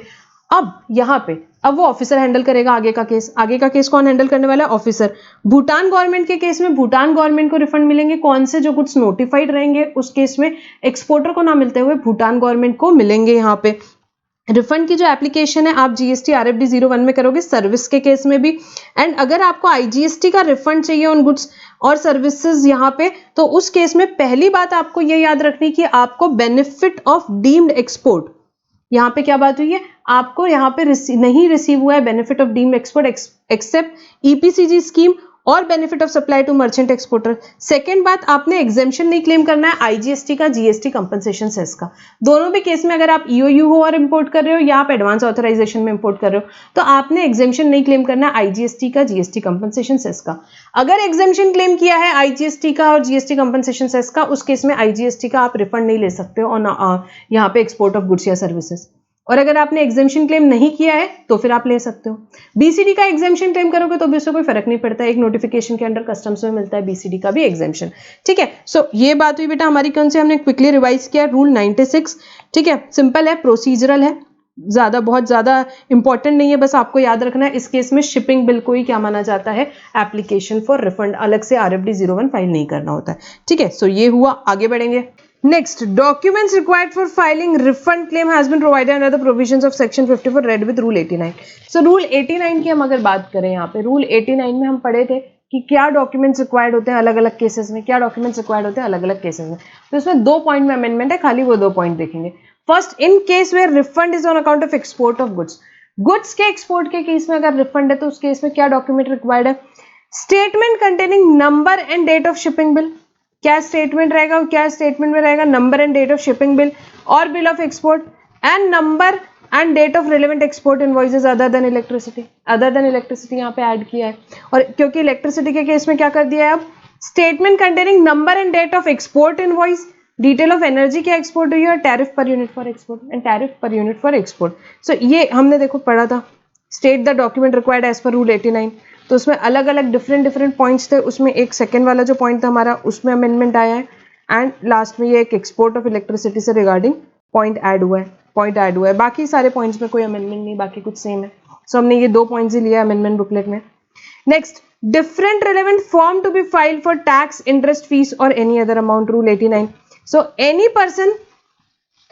अब यहाँ पे अब वो ऑफिसर हैंडल करेगा आगे का केस। आगे का केस कौन हैंडल करने वाला है? ऑफिसर। भूटान गवर्नमेंट के केस में भूटान गवर्नमेंट को रिफंड मिलेंगे। कौन से? जो गुड्स नोटिफाइड रहेंगे उस केस में एक्सपोर्टर को ना मिलते हुए भूटान गवर्नमेंट को मिलेंगे। यहाँ पे रिफंड की जो एप्लीकेशन है आप जीएसटी RFD 01 में करोगे, सर्विस के केस में भी। एंड अगर आपको आईजीएसटी का रिफंड चाहिए उन गुड्स और सर्विसेज यहाँ पे, तो उस केस में पहली बात आपको ये याद रखनी कि आपको बेनिफिट ऑफ डीम्ड एक्सपोर्ट, यहाँ पे क्या बात हुई है, आपको यहाँ पे नहीं रिसीव हुआ है benefit of deemed export except EPCG scheme और benefit of supply to merchant exporter. Second बात, आपने एग्जेम्पशन नहीं क्लेम करना है आईजीएसटी का, जीएसटी कंपनसेशन सेस का। दोनों भी केस में अगर आप EOU हो और इंपोर्ट कर रहे हो या आप एडवांस ऑथराइजेशन में इंपोर्ट कर रहे हो तो आपने एग्जेम्पशन नहीं क्लेम करना है आईजीएसटी का, जीएसटी कंपनसेशन सेस का। अगर एग्जेम्पशन क्लेम किया है आईजीएसटी का और जीएसटी कंपनसेशन सेस का, उस केस में आईजीएसटी का आप रिफंड नहीं ले सकते हो और यहाँ पे एक्सपोर्ट ऑफ गुड्स या सर्विसेज। और अगर आपने एग्जेम्पशन क्लेम नहीं किया है तो फिर आप ले सकते हो। बीसीडी का एग्जेम्पशन क्लेम करोगे तो भी उससे कोई फर्क नहीं पड़ता, एक नोटिफिकेशन के अंडर कस्टम्स में मिलता है बीसीडी का भी एग्जेम्पशन। ठीक है, सो ये बात हुई बेटा हमारी कौन से, हमने क्विकली रिवाइज किया रूल 96। ठीक है, सिंपल है, प्रोसीजरल है, बहुत ज्यादा इंपॉर्टेंट नहीं है, बस आपको याद रखना है। इस केस में शिपिंग बिल को ही क्या माना जाता है, एप्लीकेशन फॉर रिफंड, अलग से RFD 01 फाइल नहीं करना होता है। ठीक है, सो ये हुआ, आगे बढ़ेंगे। Next, documents required for filing refund claim has been provided under the provisions of section 54 read with rule 89. So rule 89 की हम अगर बात करें यहाँ पे, rule 89 में हम पढ़े थे कि क्या डॉक्यूमेंट्स रिक्वायर्ड होते हैं अलग अलग केसेस में, क्या डॉक्यूमेंट्स रिक्वायर्ड होते हैं अलग अलग केसेस में। तो इसमें 2 पॉइंट में अमेंडमेंट है, खाली वो 2 पॉइंट देखेंगे। First, in case where refund is on account of export of goods, goods के एक्सपोर्ट के केस में अगर रिफंड है तो उस केस में क्या डॉक्यूमेंट रिक्वायर्ड है, statement containing number and date of shipping bill. क्या स्टेटमेंट रहेगा, क्या स्टेटमेंट में रहेगा, number and date of shipping bill और bill of export and number and date of relevant export invoices other than electricity. Other than electricity यहाँ पे add किया है, और क्योंकि इलेक्ट्रिसिटी के केस में क्या कर दिया है अब, statement containing number and date of export invoice, detail of energy क्या एक्सपोर्ट हुई है, और tariff per unit for export and tariff per unit for export. So ये हमने देखो पढ़ा था, state the document required as per rule 89। तो उसमें अलग अलग डिफरेंट पॉइंट्स थे, उसमें एक सेकंड वाला जो पॉइंट था हमारा उसमें अमेंडमेंट आया है, एंड लास्ट में ये एक एक्सपोर्ट ऑफ इलेक्ट्रिसिटी से रिगार्डिंग पॉइंट ऐड हुआ है, बाकी सारे पॉइंट्स में कोई अमेंडमेंट नहीं, बाकी कुछ सेम है। सो हमने ये 2 पॉइंट्स ही लिया अमेंडमेंट बुकलेट में। Next, different relevant form to be filed for tax, interest, fees और any other amount, rule 89। So any person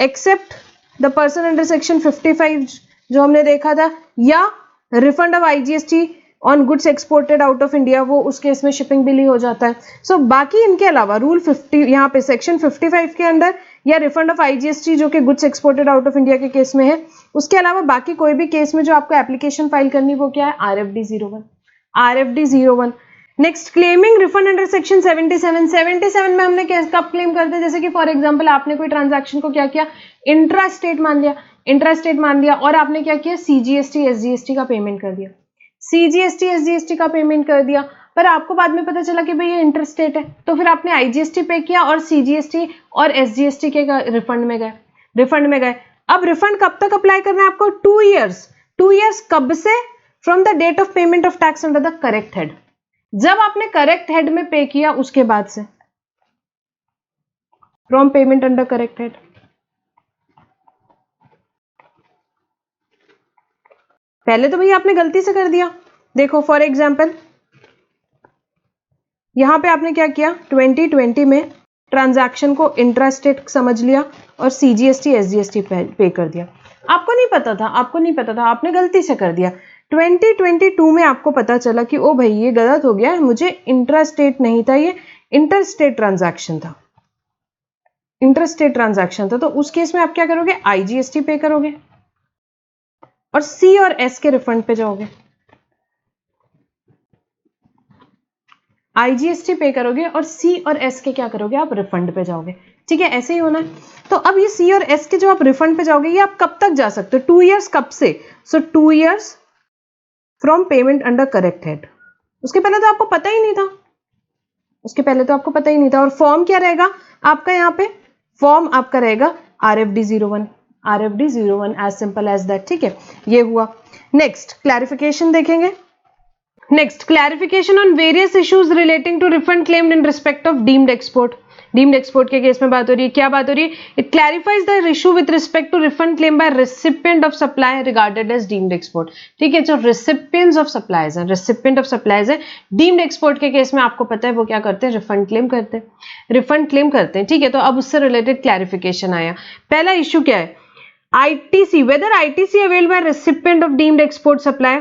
except the person under section 55 जो हमने देखा था, या refund of IGST on goods exported out of India, वो उस case में shipping bill ही हो जाता है। सो बाकी इनके अलावा रूल 50 यहाँ पे सेक्शन 55 के अंडर या रिफंड ऑफ IGST जो कि goods exported out of India के केस में है, उसके अलावा बाकी कोई भी केस में जो आपको एप्लीकेशन फाइल करनी वो क्या है, RFD 01, RFD 01। Next, claiming refund under section 77 में हमने कब क्लेम करते हैं, जैसे कि फॉर एग्जांपल आपने कोई ट्रांजैक्शन को क्या किया, इंट्रा स्टेट मान लिया और आपने क्या किया, CGST SGST का पेमेंट कर दिया, CGST SGST का पेमेंट कर दिया, पर आपको बाद में पता चला कि भाई ये इंटरस्टेट है, तो फिर आपने IGST पे किया और CGST और SGST के रिफंड में गए। अब रिफंड कब तक अप्लाई करना है आपको, 2 ईयर्स कब से, from the date of payment of tax under the correct head, जब आपने करेक्ट हेड में पे किया उसके बाद से, from payment under correct head. पहले तो भैया आपने गलती से कर दिया, देखो फॉर एग्जांपल यहां पे आपने क्या किया, 2020 में ट्रांजैक्शन को इंट्रास्टेट समझ लिया और CGST SGST पे कर दिया। आपको नहीं पता था, आपने गलती से कर दिया। 2022 में आपको पता चला कि ओ भाई ये गलत हो गया, मुझे इंट्रास्टेट नहीं था, ये इंटरस्टेट ट्रांजैक्शन था। तो उस केस में आप क्या करोगे, IGST पे करोगे और C और S के रिफंड पे जाओगे, IGST पे करोगे और C और S के क्या करोगे, आप रिफंड पे जाओगे। ठीक है, ऐसे ही होना है। तो अब ये सी और एस के जो आप रिफंड पे जाओगे, ये आप कब तक जा सकते हो? 2 इयर्स कब से? सो 2 years from payment under correct head. उसके पहले तो आपको पता ही नहीं था, उसके पहले तो आपको पता ही नहीं था। और फॉर्म क्या रहेगा आपका? यहाँ पे फॉर्म आपका रहेगा RFD 01, RFD 01, as simple as that. ठीक है, ये हुआ। नेक्स्ट क्लैरिफिकेशन देखेंगे। Next clarification on various issues relating to refund claimed in respect of deemed export. Deemed export के केस में बात हो रही है, क्या बात हो रही है? It clarifies the issue with respect to refund claim by recipient of supply regarded as deemed export. ठीक है, जो रेसिपिएंट्स ऑफ सप्लाईज हैं, रेसिपिएंट ऑफ सप्लाईज है डीम्ड एक्सपोर्ट के केस में, आपको पता है वो क्या करते हैं? रिफंड क्लेम करते हैं, रिफंड क्लेम करते हैं। ठीक है, तो अब उससे रिलेटेड क्लैरिफिकेशन आया। पहला इशू क्या है? ITC, whether ITC availed by recipient of deemed export supply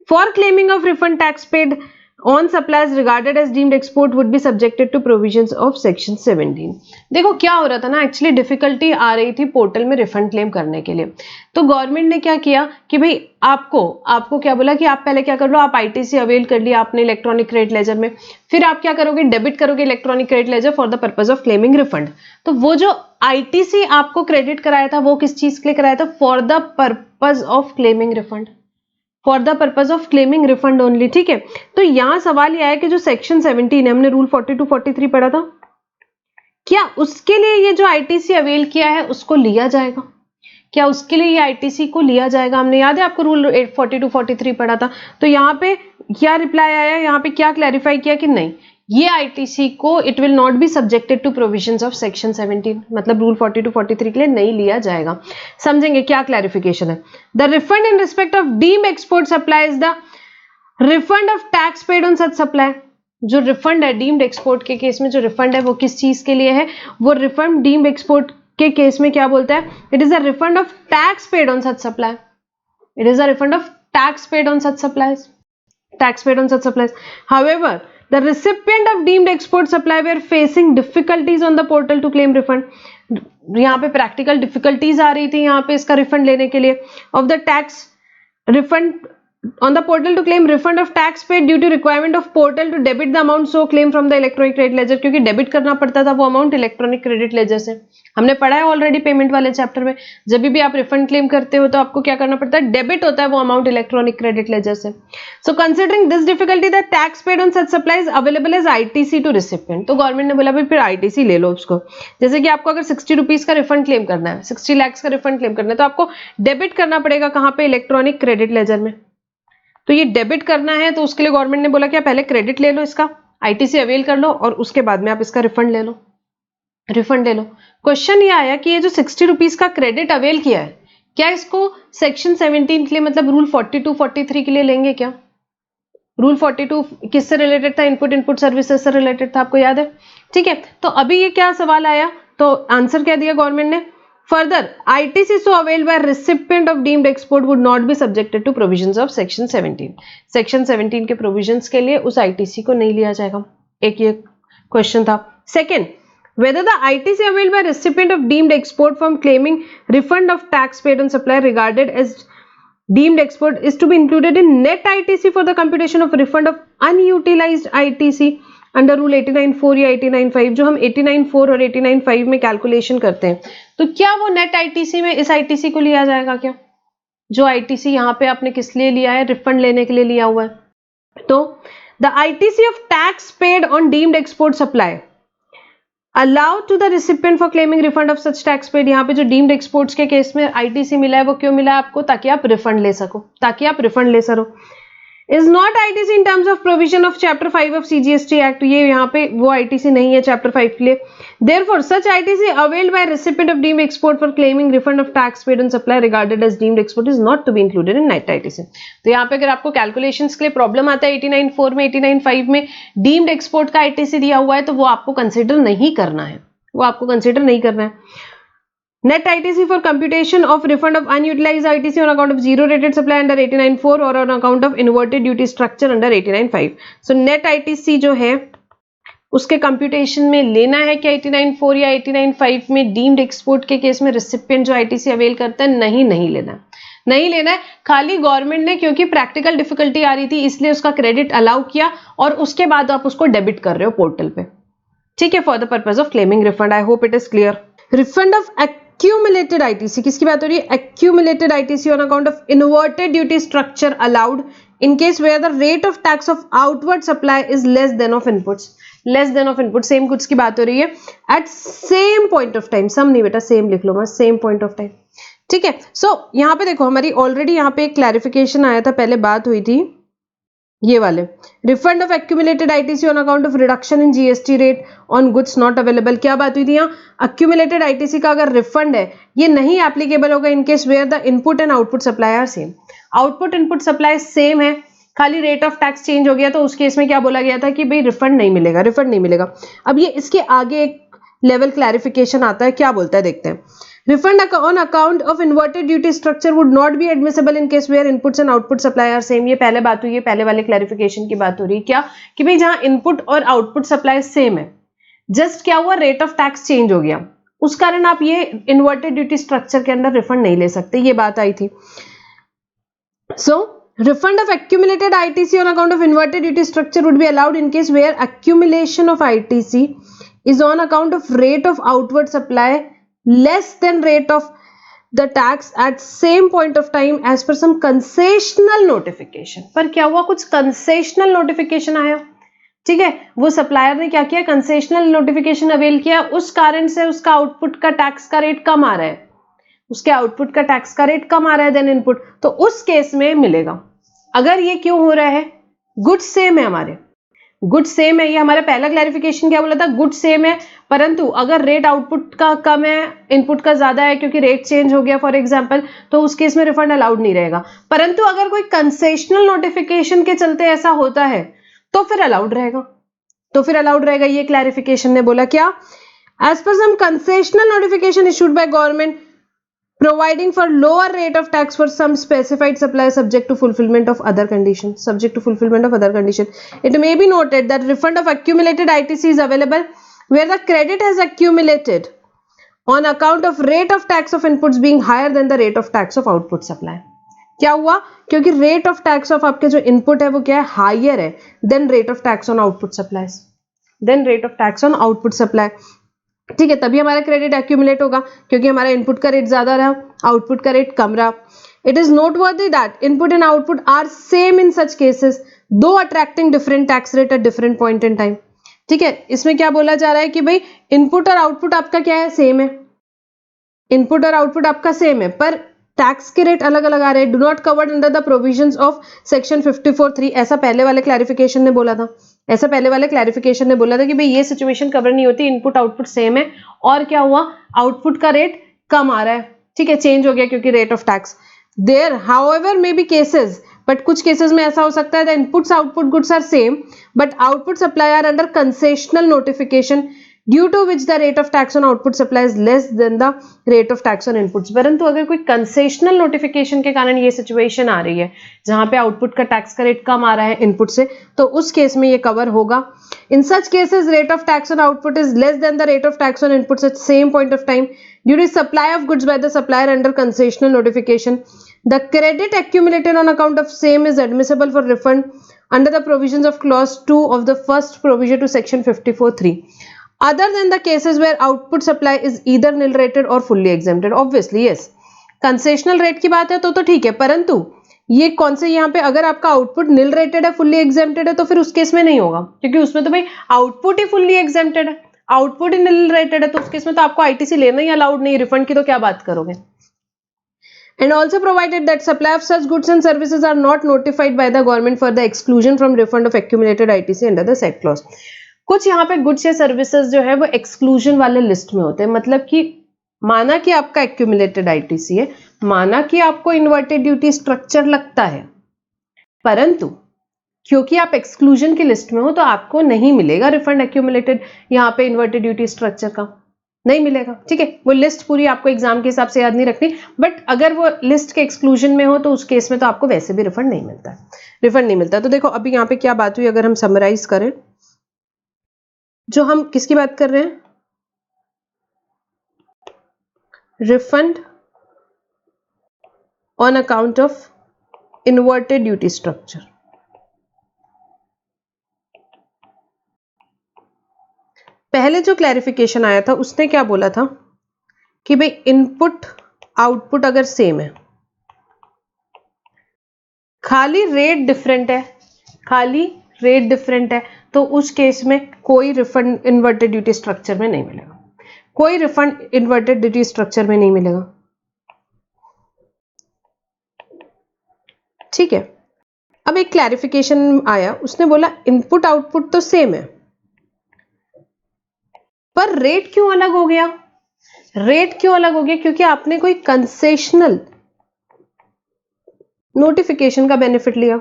for claiming of refund tax paid on supplies regarded as deemed export would be subjected to provisions of section 17। देखो क्या हो रहा था ना, एक्चुअली डिफिकल्टी आ रही थी portal में refund claim करने के लिए। तो गवर्नमेंट ने क्या किया कि भाई आपको क्या बोला कि आप पहले क्या कर लो, आप ITC अवेल कर लिया आपने इलेक्ट्रॉनिक क्रेडिट लेजर में, फिर आप क्या करोगे? डेबिट करोगे electronic credit laser for the purpose of claiming refund. तो वो जो ITC आपको क्रेडिट कराया था वो किस चीज के लिए कराया था? For the purpose of claiming refund, for the purpose of claiming refund only. ठीक है, तो यहां सवाल यह है कि जो सेक्शन 17 है, हमने रूल 42 43 पढ़ा था, क्या उसके लिए ये जो ITC अवेल किया है उसको लिया जाएगा? क्या उसके लिए ये ITC को लिया जाएगा? हमने याद है आपको रूल 42 43 पढ़ा था। तो यहाँ पे क्या रिप्लाई आया, यहाँ पे क्या क्लैरिफाई किया कि नहीं, ये ITC को it will not be subjected to provisions of section 17, मतलब रूल 42 43 के लिए नहीं लिया जाएगा। समझेंगे क्या क्लैरिफिकेशन है? The refund in respect of deemed export supply is the refund of tax paid on such supply. जो रिफंड है डीम्ड एक्सपोर्ट के केस में, जो रिफंड है वो किस चीज के लिए है? वो रिफंड डीम्ड एक्सपोर्ट के केस में क्या बोलता है? It is a refund of tax paid on such supply, it is a refund of tax paid on such supplies, tax paid on such supplies. However, the recipient of deemed export supply were facing difficulties on the portal to claim refund। यहाँ पे practical difficulties आ रही थी यहाँ पे इसका refund लेने के लिए of the tax refund on the portal to claim refund of tax paid due to requirement of portal to debit the amount so claim from the electronic credit ledger। क्योंकि debit करना पड़ता था वो amount electronic credit ledger से। हमने पढ़ा है already payment वाले चैप्टर में, जब भी आप रिफंड क्लेम करते हो तो आपको क्या करना पड़ता है? डेबिट होता है वो अमाउंट इलेक्ट्रॉनिक क्रेडिट लेजर से। So considering this difficulty the tax paid on such supplies available as ITC to recipient. तो गवर्नमेंट ने बोला भाई फिर ITC ले लो उसको। जैसे कि आपको अगर 60 रुपीज का रिफंड क्लेम करना है, 60 लाख का रिफंड क्लेम करना है, तो आपको डेबिट करना पड़ेगा कहाँ पे? इलेक्ट्रॉनिक क्रेडिट लेजर में। तो ये डेबिट करना है तो उसके लिए गवर्नमेंट ने बोला क्या? पहले क्रेडिट ले लो इसका, ITC अवेल कर लो और उसके बाद में आप इसका रिफंड ले लो, रिफंड ले लो। क्वेश्चन ये आया कि ये जो 60 रुपीज का क्रेडिट अवेल किया है, क्या इसको सेक्शन 17 के लिए मतलब रूल 42 43 के लिए लेंगे क्या? रूल 42 किससे रिलेटेड था? इनपुट सर्विसेज से रिलेटेड था, आपको याद है? ठीक है, तो अभी ये क्या सवाल आया, तो आंसर क्या दिया गवर्नमेंट ने? Further ITC so availed by recipient of deemed export would not be subjected to provisions of section 17। Section 17 के प्रोविजंस के लिए उस ITC को नहीं लिया जाएगा। एक ये क्वेश्चन था। Second, whether the ITC availed by recipient of deemed export from claiming refund of tax paid on supply regarded as deemed export is to be included in net ITC for the computation of refund of unutilized ITC under rule 89(4) या 89(5), जो हम 89(4) और 89(5) में calculation करते हैं। तो क्या वो नेट ITC में इस ITC को लिया जाएगा क्या? जो ITC यहाँ पे आपने किस लिए लिया है? रिफंड लेने के लिए लिया हुआ है। तो the ITC of tax paid on deemed export supply allow to the recipient for claiming refund of such tax paid. यहाँ पे जो डीम्ड एक्सपोर्ट्स के केस में ITC मिला है वो क्यों मिला है आपको? ताकि आप रिफंड ले सको, ताकि आप रिफंड ले सको। is not ITC in terms of provision of chapter 5 of CGST Act। ये यहाँ पे वो ITC नहीं है चैप्टर 5 के लिए। Therefore, such ITC availed by recipient of deemed export for claiming refund of tax paid on supply regarded as deemed export is not to be included in net ITC। तो यहाँ पे अगर आपको calculations के लिए problem आता है 89(4) में 89(5) में डीम्ड एक्सपोर्ट का ITC दिया हुआ है, तो वो आपको कंसिडर नहीं करना है, वो आपको कंसिडर नहीं करना है। Net ITC for computation of refund of unutilized ITC on account of zero rated supply under 89(4) or on account of inverted duty structure under 89(5)। So net ITC जो है उसके कंप्यूटेशन में लेना है क्या 89(4) या 89(5) में? डीम्ड एक्सपोर्ट के केस में रिसिपिएंट जो ITC अवेल करता है नहीं लेना, नहीं लेना है। खाली गवर्नमेंट ने क्योंकि प्रैक्टिकल डिफिकल्टी आ रही थी इसलिए उसका क्रेडिट अलाउ किया और उसके बाद आप उसको डेबिट कर रहे हो पोर्टल पे। ठीक है, for the purpose of claiming refund. I hope it is clear. Refund of accumulated ITC, किसकी बात हो रही है? accumulated ITC on account of inverted duty structure allowed in case where the rate of tax of outward supply is less than of inputs, less than of input, same goods की बात हो रही है at same point of time, sum नहीं बेटा same लिख लो, बस same point of time, ठीक है। सो यहाँ पे देखो हमारी ऑलरेडी यहाँ पे एक क्लैरिफिकेशन आया था, पहले बात हुई थी ये वाले refund of accumulated ITC on account of reduction in GST rate on goods not available. क्या बात हुई थी यहाँ? एक्यूमुलेटेड आईटीसी का अगर रिफंड है ये नहीं एप्लीकेबल होगा in case where the input and output supply are same. Output input supply same है, खाली रेट ऑफ टैक्स चेंज हो गया, तो उस केस में क्या बोला गया था कि भाई रिफंड नहीं मिलेगा, रिफंड नहीं मिलेगा। अब ये इसके आगे एक लेवल क्लैरिफिकेशन आता है, क्या बोलता है देखते हैं। Refund on account of inverted duty structure would not be admissible in case where inputs and output supply are same। ये पहले बात हुई है, पहले वाले क्लैरिफिकेशन की बात हो रही है क्या कि भाई जहां इनपुट और आउटपुट सप्लाई सेम है, जस्ट क्या हुआ रेट ऑफ टैक्स चेंज हो गया, उस कारण आप ये इन्वर्टेड ड्यूटी स्ट्रक्चर के अंदर रिफंड नहीं ले सकते, ये बात आई थी। सो refund of accumulated ITC on account of inverted duty structure would be allowed in case where accumulation of ITC is on account of rate of outward supply less than rate of the tax at same point of time as per some concessional notification। पर क्या हुआ, कुछ concessional notification आया, ठीक है, वो supplier ने क्या किया, कंसेशनल नोटिफिकेशन अवेल किया, उस कारण से उसका आउटपुट का टैक्स का रेट कम आ रहा है, उसके आउटपुट का टैक्स का रेट कम आ रहा है देन इनपुट, तो उस केस में मिलेगा। अगर ये क्यों हो रहा है, गुड सेम है, हमारे गुड सेम है, ये हमारा पहला क्लैरिफिकेशन क्या बोला था, गुड सेम है, परंतु अगर रेट आउटपुट का कम है इनपुट का ज्यादा है क्योंकि रेट चेंज हो गया फॉर एग्जांपल, तो उस केस में रिफंड अलाउड नहीं रहेगा। परंतु अगर कोई कंसेशनल नोटिफिकेशन के चलते ऐसा होता है तो फिर अलाउड रहेगा, तो फिर अलाउड रहेगा। ये क्लैरिफिकेशन ने बोला क्या, as per some concessional notification issued by government providing for lower rate of tax for some specified supply subject to fulfillment of other condition, subject to fulfillment of other condition. It may be noted that refund of accumulated ITC is available where the credit has accumulated on account of rate of tax of inputs being higher than the rate of tax of output supply। क्या हुआ, क्योंकि rate of tax of आपके जो input है वो क्या है, higher है then rate of tax on output supply, then rate of tax on output supply, ठीक है, तभी हमारा क्रेडिट एक्यूमुलेट होगा क्योंकि हमारा इनपुट का रेट ज्यादा रहा, आउटपुट का रेट कम रहा। It is noteworthy that input and output are same in such cases though attracting different tax rate at different point in time. ठीक है, इसमें क्या बोला जा रहा है कि भाई इनपुट और आउटपुट आपका क्या है, सेम है, इनपुट और आउटपुट आपका सेम है, पर टैक्स के रेट अलग अलग आ रहे हैं। Do not covered under the provisions of section 54(3), ऐसा पहले वाले क्लैरिफिकेशन ने बोला था, ऐसा पहले वाले क्लैरिफिकेशन ने बोला था कि भाई ये सिचुएशन कवर नहीं होती, इनपुट आउटपुट सेम है और क्या हुआ, आउटपुट का रेट कम आ रहा है, ठीक है, चेंज हो गया क्योंकि rate of tax. There however may be cases, but कुछ केसेस में ऐसा हो सकता है the inputs output goods are same but output supply are under concessional notification due to which the rate of tax on output supply is less than the rate of tax on inputs. परंतु अगर कोई concessional notification के कारण ये situation आ रही है जहां पे आउटपुट का टैक्स का रेट कम आ रहा है इनपुट से, तो उस केस में ये कवर होगा। In such cases rate of tax on output is less than the rate of tax on inputs at same point of time due to supply of goods by the supplier under concessional notification. The credit accumulated on account of same is admissible for refund under the provisions of clause 2 of the first provision to section 54(3) other than the cases where output supply is either nil rated or fully exempted। Obviously yes, concessional rate की बात है तो ठीक है, परंतु ये कौन से यहाँ पे अगर आपका आउटपुट निल रेटेड है, फुल्ली एग्जेम्प्टेड है, तो फिर उस केस में नहीं होगा क्योंकि उसमें तो भाई आउटपुट ही फुल्ली एग्जेम्प्टेड है, आउटपुट ही निल रेटेड है, तो उस केस में तो आपको आईटीसी लेना ही अलाउड नहीं, रिफंड की तो क्या बात करोगे। And also provided that supply of such goods and services are not notified by the government for the exclusion from refund of accumulated ITC under the said clause। कुछ यहाँ पे गुड्स या सर्विसेज जो है वो एक्सक्लूजन वाले list में होते हैं, मतलब कि माना कि आपका एक्यूमुलेटेड आईटीसी है, माना कि आपको इन्वर्टेड ड्यूटी स्ट्रक्चर लगता है, परंतु क्योंकि आप एक्सक्लूजन की लिस्ट में हो तो आपको नहीं मिलेगा रिफंड एक्यूमुलेटेड यहाँ पे इन्वर्टेड ड्यूटी स्ट्रक्चर का, नहीं मिलेगा। ठीक है, वो लिस्ट पूरी आपको एग्जाम के हिसाब से याद नहीं रखनी, बट अगर वो लिस्ट के एक्सक्लूजन में हो तो उस केस में तो आपको वैसे भी रिफंड नहीं मिलता, रिफंड नहीं मिलता। तो देखो अभी यहाँ पे क्या बात हुई, अगर हम समराइज करें, जो हम किसकी बात कर रहे हैं, refund on account of inverted duty structure. पहले जो क्लैरिफिकेशन आया था उसने क्या बोला था कि भाई इनपुट आउटपुट अगर सेम है, खाली रेट डिफरेंट है, खाली रेट डिफरेंट है, तो उस केस में कोई रिफंड इन्वर्टेड ड्यूटी स्ट्रक्चर में नहीं मिलेगा, कोई रिफंड इन्वर्टेड ड्यूटी स्ट्रक्चर में नहीं मिलेगा। ठीक है, अब एक क्लैरिफिकेशन आया, उसने बोला इनपुट आउटपुट तो सेम है पर रेट क्यों अलग हो गया? रेट क्यों अलग हो गया? क्योंकि आपने कोई कंसेशनल नोटिफिकेशन का बेनिफिट लिया।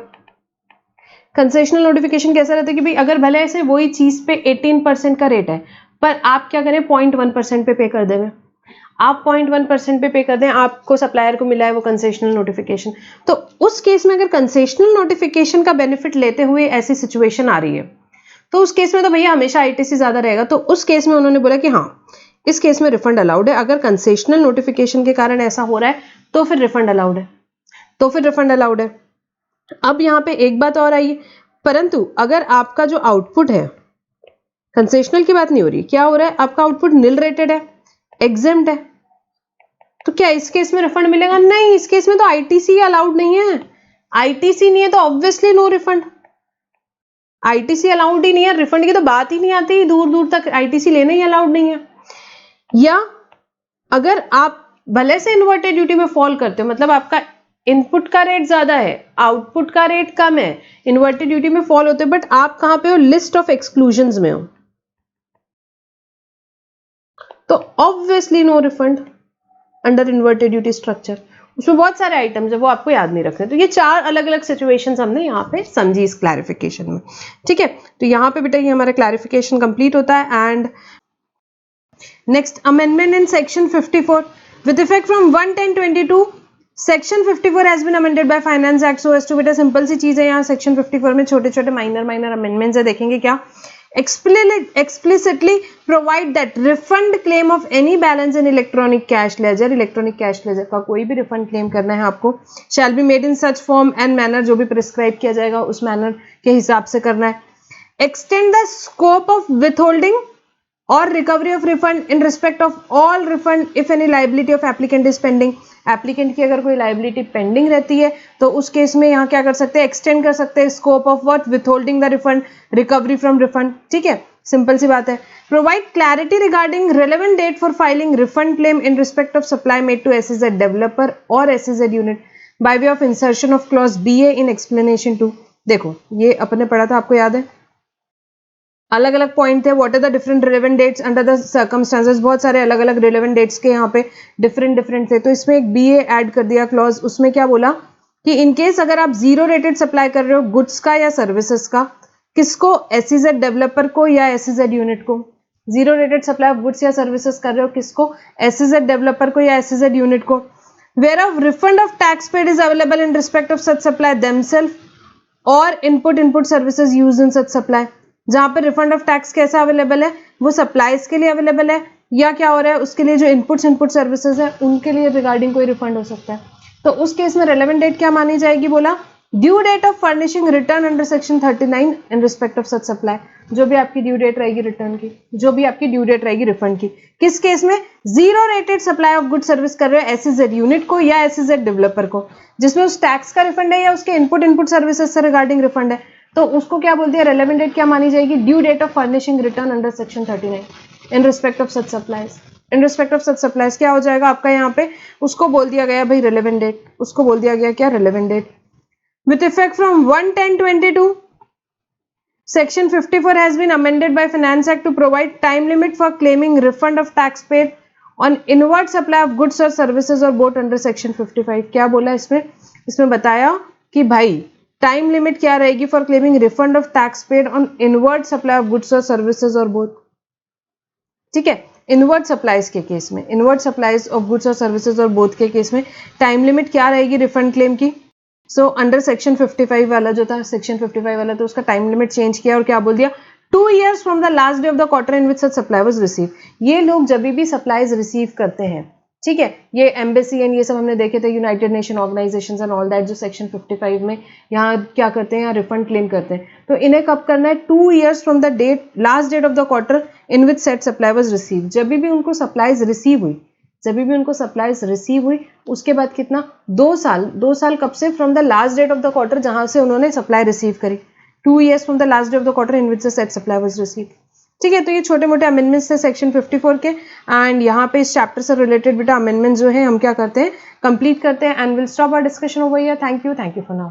कंसेशनल नोटिफिकेशन कैसा रहता है कि भाई अगर भले ऐसे वही चीज पे 18% का रेट है पर आप क्या करें 0.1% पे कर देंगे, आप 0.1% पे कर दें, आपको सप्लायर को मिला है वो कंसेशनल नोटिफिकेशन, तो उस केस में अगर कंसेशनल नोटिफिकेशन का बेनिफिट लेते हुए ऐसी सिचुएशन आ रही है तो उस केस में तो भैया हमेशा आईटीसी ज्यादा रहेगा। तो उस केस में उन्होंने बोला कि हाँ इस केस में रिफंड अलाउड है, अगर कंसेशनल नोटिफिकेशन के कारण ऐसा हो रहा है तो फिर रिफंड अलाउड है, तो फिर रिफंड अलाउड है। अब यहाँ पे एक बात और आई, परंतु अगर आपका जो आउटपुट है, कंसेशनल की बात नहीं हो रही, क्या हो रहा है आपका आउटपुट निल रेटेड है, एग्जेम्प्ट है, तो क्या इस केस में रिफंड मिलेगा? नहीं, इस केस में तो आईटीसी अलाउड नहीं है, आईटीसी नहीं है तो obviously no refund, ITC allowed ही नहीं है, रिफंड की तो बात ही नहीं आती, दूर दूर तक आईटीसी लेना ही अलाउड नहीं है। या अगर आप भले से इन्वर्टेड ड्यूटी में फॉल करते हो, मतलब आपका इनपुट का रेट ज्यादा है, आउटपुट का रेट कम है, इन्वर्टेड ड्यूटी में फॉल होते हैं, बट आप कहां पे हो? लिस्ट ऑफ एक्सक्लूजन्स में हो, तो obviously no refund under inverted duty structure. उसमें बहुत सारे आइटम्स है, वो आपको याद नहीं रखने। तो ये 4 अलग अलग सिचुएशंस हमने यहाँ पे समझी इस क्लैरिफिकेशन में। ठीक है, तो यहाँ पे बेटा ये हमारा क्लैरिफिकेशन कंप्लीट होता है। And next amendment in section 54 with effect from 1/10/22 section 54 has been amended by finance act so as to, बेटा सिंपल सी चीज है, यहाँ सेक्शन 54 में छोटे छोटे माइनर अमेंडमेंट्स है, देखेंगे क्या। explicitly provide that refund claim of any balance in electronic cash ledger, electronic cash ledger का कोई भी रिफंड क्लेम करना है आपको, shall be made in such form and manner, जो भी प्रिस्क्राइब किया जाएगा उस मैनर के हिसाब से करना है। extend the scope of withholding or recovery of refund in respect of all refund if any liability of applicant is pending, applicant की अगर कोई लाइबिलिटी पेंडिंग रहती है तो उस केस में यहाँ क्या कर सकते हैं, एक्सटेंड कर सकते हैं scope of what, withholding the refund, recovery from refund. ठीक है, सिंपल सी बात है। Provide clarity regarding relevant date for filing refund claim in respect of supply made to SEZ developer और SEZ unit by way of insertion of clause BA in explanation 2। देखो ये अपने पढ़ा था, आपको याद है, अलग अलग पॉइंट थे, what are the different relevant dates under the circumstances, बहुत सारे अलग अलग रिलेवेंट डेट्स के यहाँ पे डिफरेंट थे, तो इसमें एक बीए ऐड कर दिया क्लॉज। उसमें क्या बोला कि इनकेस अगर आप जीरो रेटेड सप्लाई कर रहे हो गुड्स का या सर्विसेज का, किसको, एसईजेड डेवलपर को या एसईजेड यूनिट को, zero rated supply of goods या सर्विसेज कर रहे हो किसको, एसईजेड डेवलपर को या एसईजेड यूनिट को। Where of refund of tax paid is available in respect of such supply themselves और input services used in such supply, जहां पर रिफंड ऑफ टैक्स कैसा अवेलेबल है, वो सप्लाईज के लिए अवेलेबल है या क्या हो रहा है उसके लिए जो इनपुट सर्विसेज है उनके लिए रिगार्डिंग कोई रिफंड हो सकता है। तो उस केस में रेलेवेंट डेट क्या मानी जाएगी, बोला due date of furnishing return under section 39 in respect of such supply, जो भी आपकी ड्यू डेट रहेगी रिटर्न की, जो भी आपकी ड्यू डेट रहेगी रिफंड की, किस केस में, zero rated supply of good service कर रहे हो एसईजेड यूनिट को या एसईजेड डेवलपर को, जिसमें उस टैक्स का रिफंड है या उसके इनपुट सर्विसेज से रिगार्डिंग रिफंड है, तो उसको क्या बोलते हैं, रेलेवेंट डेट क्या मानी जाएगी, due date of furnishing return under section 39 in respect of such supplies. In respect of such supplies क्या हो जाएगा आपका यहाँ पे, उसको बोल दिया गया भाई रेलेवेंट डेट, उसको बोल दिया गया क्या, relevant date. With effect from 1/10/22 section 54 has been amended by finance act to provide time limit for claiming refund of tax paid on inward supply of goods और सर्विसेज और बोथ अंडर सेक्शन 55। क्या बोला इसमें बताया कि भाई time limit क्या रहेगी for claiming refund of tax paid on inward supply of goods और सर्विसेज और बोथ। ठीक है, इनवर्ड सप्लाईज के केस में, इनवर्ड सप्लाईज ऑफ गुड्स और सर्विसेज और बोथ के केस में टाइम लिमिट क्या रहेगी रिफंड क्लेम की। सो अंडर सेक्शन 55 वाला जो था, सेक्शन 55 वाला, तो उसका टाइम लिमिट चेंज किया और क्या बोल दिया, 2 years from the last day of the quarter in which such supply was receive. ये लोग जब भी सप्लाईज रिसीव करते हैं ठीक है, ये एम्बेसी एंड ये सब हमने देखे थे, United nation organisations and all that, जो सेक्शन 55 में यहाँ क्या करते हैं, यहाँ रिफंड क्लेम करते हैं। तो इन्हें कब करना है, 2 years from the date last date of the quarter in which set supply was receive. जब भी उनको सप्लाईज रिसीव हुई उसके बाद कितना, 2 साल कब से, from the last date of the quarter जहां से उन्होंने सप्लाई रिसीव करी, 2 years from the last date of the quarter in which the set supply was receive. ठीक है, तो ये छोटे मोटे अमेंडमेंट्स थे सेक्शन 54 के, एंड यहाँ पे इस चैप्टर से रिलेटेड बेटा अमेंडमेंट जो है हम क्या करते हैं, कंप्लीट करते हैं, and will stop our discussion over here. Thank you for now.